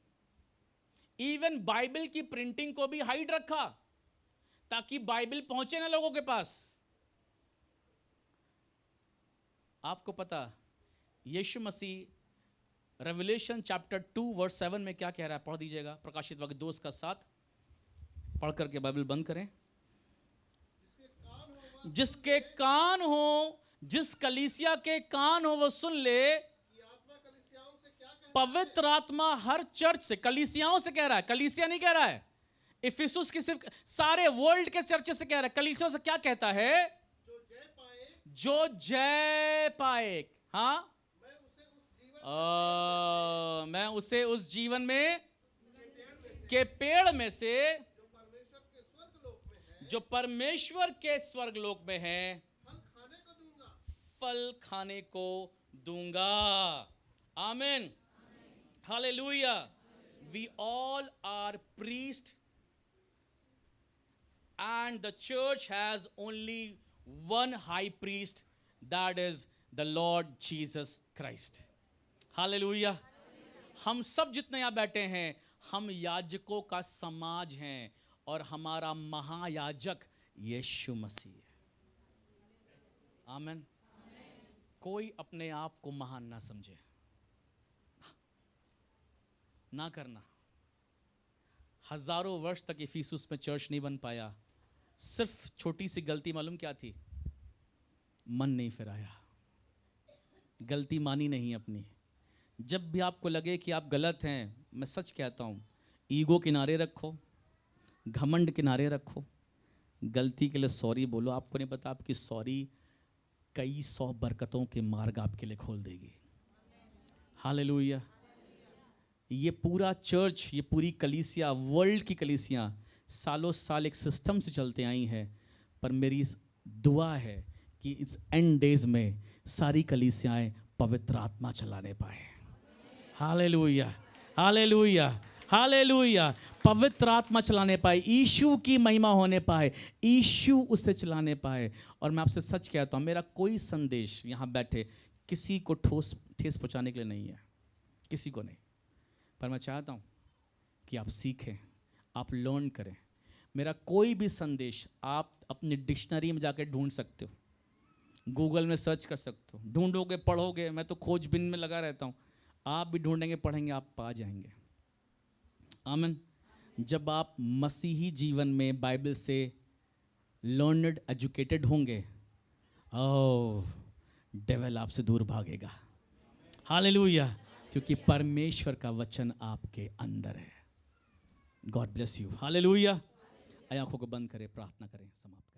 इवन बाइबल की प्रिंटिंग को भी हाइड रखा, ताकि बाइबल पहुंचे ना लोगों के पास। आपको पता, यीशु मसीह रेवलेशन चैप्टर 2 वर्स 7 में क्या कह रहा है? पढ़ दीजिएगा, प्रकाशित वाक्य 2 का 7। पढ़ करके बाइबल बंद करें। जिसके कान हो, जिस कलीसिया के कान हो, वो सुन ले। पवित्र आत्मा हर चर्च से, कलीसियाओं से कह रहा है, कलीसिया नहीं कह रहा है। इफिसुस की सिर्फ, सारे वर्ल्ड के चर्च से कह रहा है। कलीसियाओं से क्या कहता है? जो जय पाए। हाँ, मैं उसे उस जीवन में के पेड़ में से, जो परमेश्वर के स्वर्गलोक में है, फल खाने को दूंगा। आमीन, hallelujah. We all are priests, and the church has only one high priest, that is the Lord Jesus Christ. Hallelujah. हम सब जितने यहां बैठे हैं, हम याजकों का समाज हैं, और हमारा महायाजक यीशु मसीह है। आमीन। कोई अपने आप को महान ना समझे, ना करना। हजारों वर्ष तक इफिसुस में चर्च नहीं बन पाया। सिर्फ छोटी सी गलती, मालूम क्या थी? मन नहीं फिराया, गलती मानी नहीं अपनी। जब भी आपको लगे कि आप गलत हैं, मैं सच कहता हूँ, ईगो किनारे रखो, घमंड किनारे रखो, गलती के लिए सॉरी बोलो। आपको नहीं पता आपकी सॉरी कई 100 बरकतों के मार्ग आपके लिए खोल देगी। हालेलुया। ये पूरा चर्च, ये पूरी कलीसिया, वर्ल्ड की कलीसियाँ सालों साल एक सिस्टम से चलते आई हैं, पर मेरी दुआ है कि इस एंड डेज में सारी कलीसियाएं पवित्र आत्मा चलाने पाए। Hallelujah, hallelujah, hallelujah. पवित्र आत्मा चलाने पाए, यीशु की महिमा होने पाए, यीशु उसे चलाने पाए। और मैं आपसे सच कहता हूँ, मेरा कोई संदेश यहाँ बैठे किसी को ठेस पहुँचाने के लिए नहीं है, किसी को नहीं, पर मैं चाहता हूँ कि आप सीखें, आप लर्न करें। मेरा कोई भी संदेश आप अपनी डिक्शनरी में जाकर ढूंढ सकते हो, गूगल में सर्च कर सकते हो, ढूंढोगे, पढ़ोगे। मैं तो खोजबीन में लगा रहता हूँ, आप भी ढूंढेंगे, पढ़ेंगे, आप पा जाएंगे। आमीन। जब आप मसीही जीवन में बाइबल से लर्नड, एजुकेटेड होंगे, ओह, डेविल आपसे दूर भागेगा। हालेलुया, क्योंकि परमेश्वर का वचन आपके अंदर है। God bless you. हालेलुया। आंखों को बंद करें, प्रार्थना करें, समाप्त करें।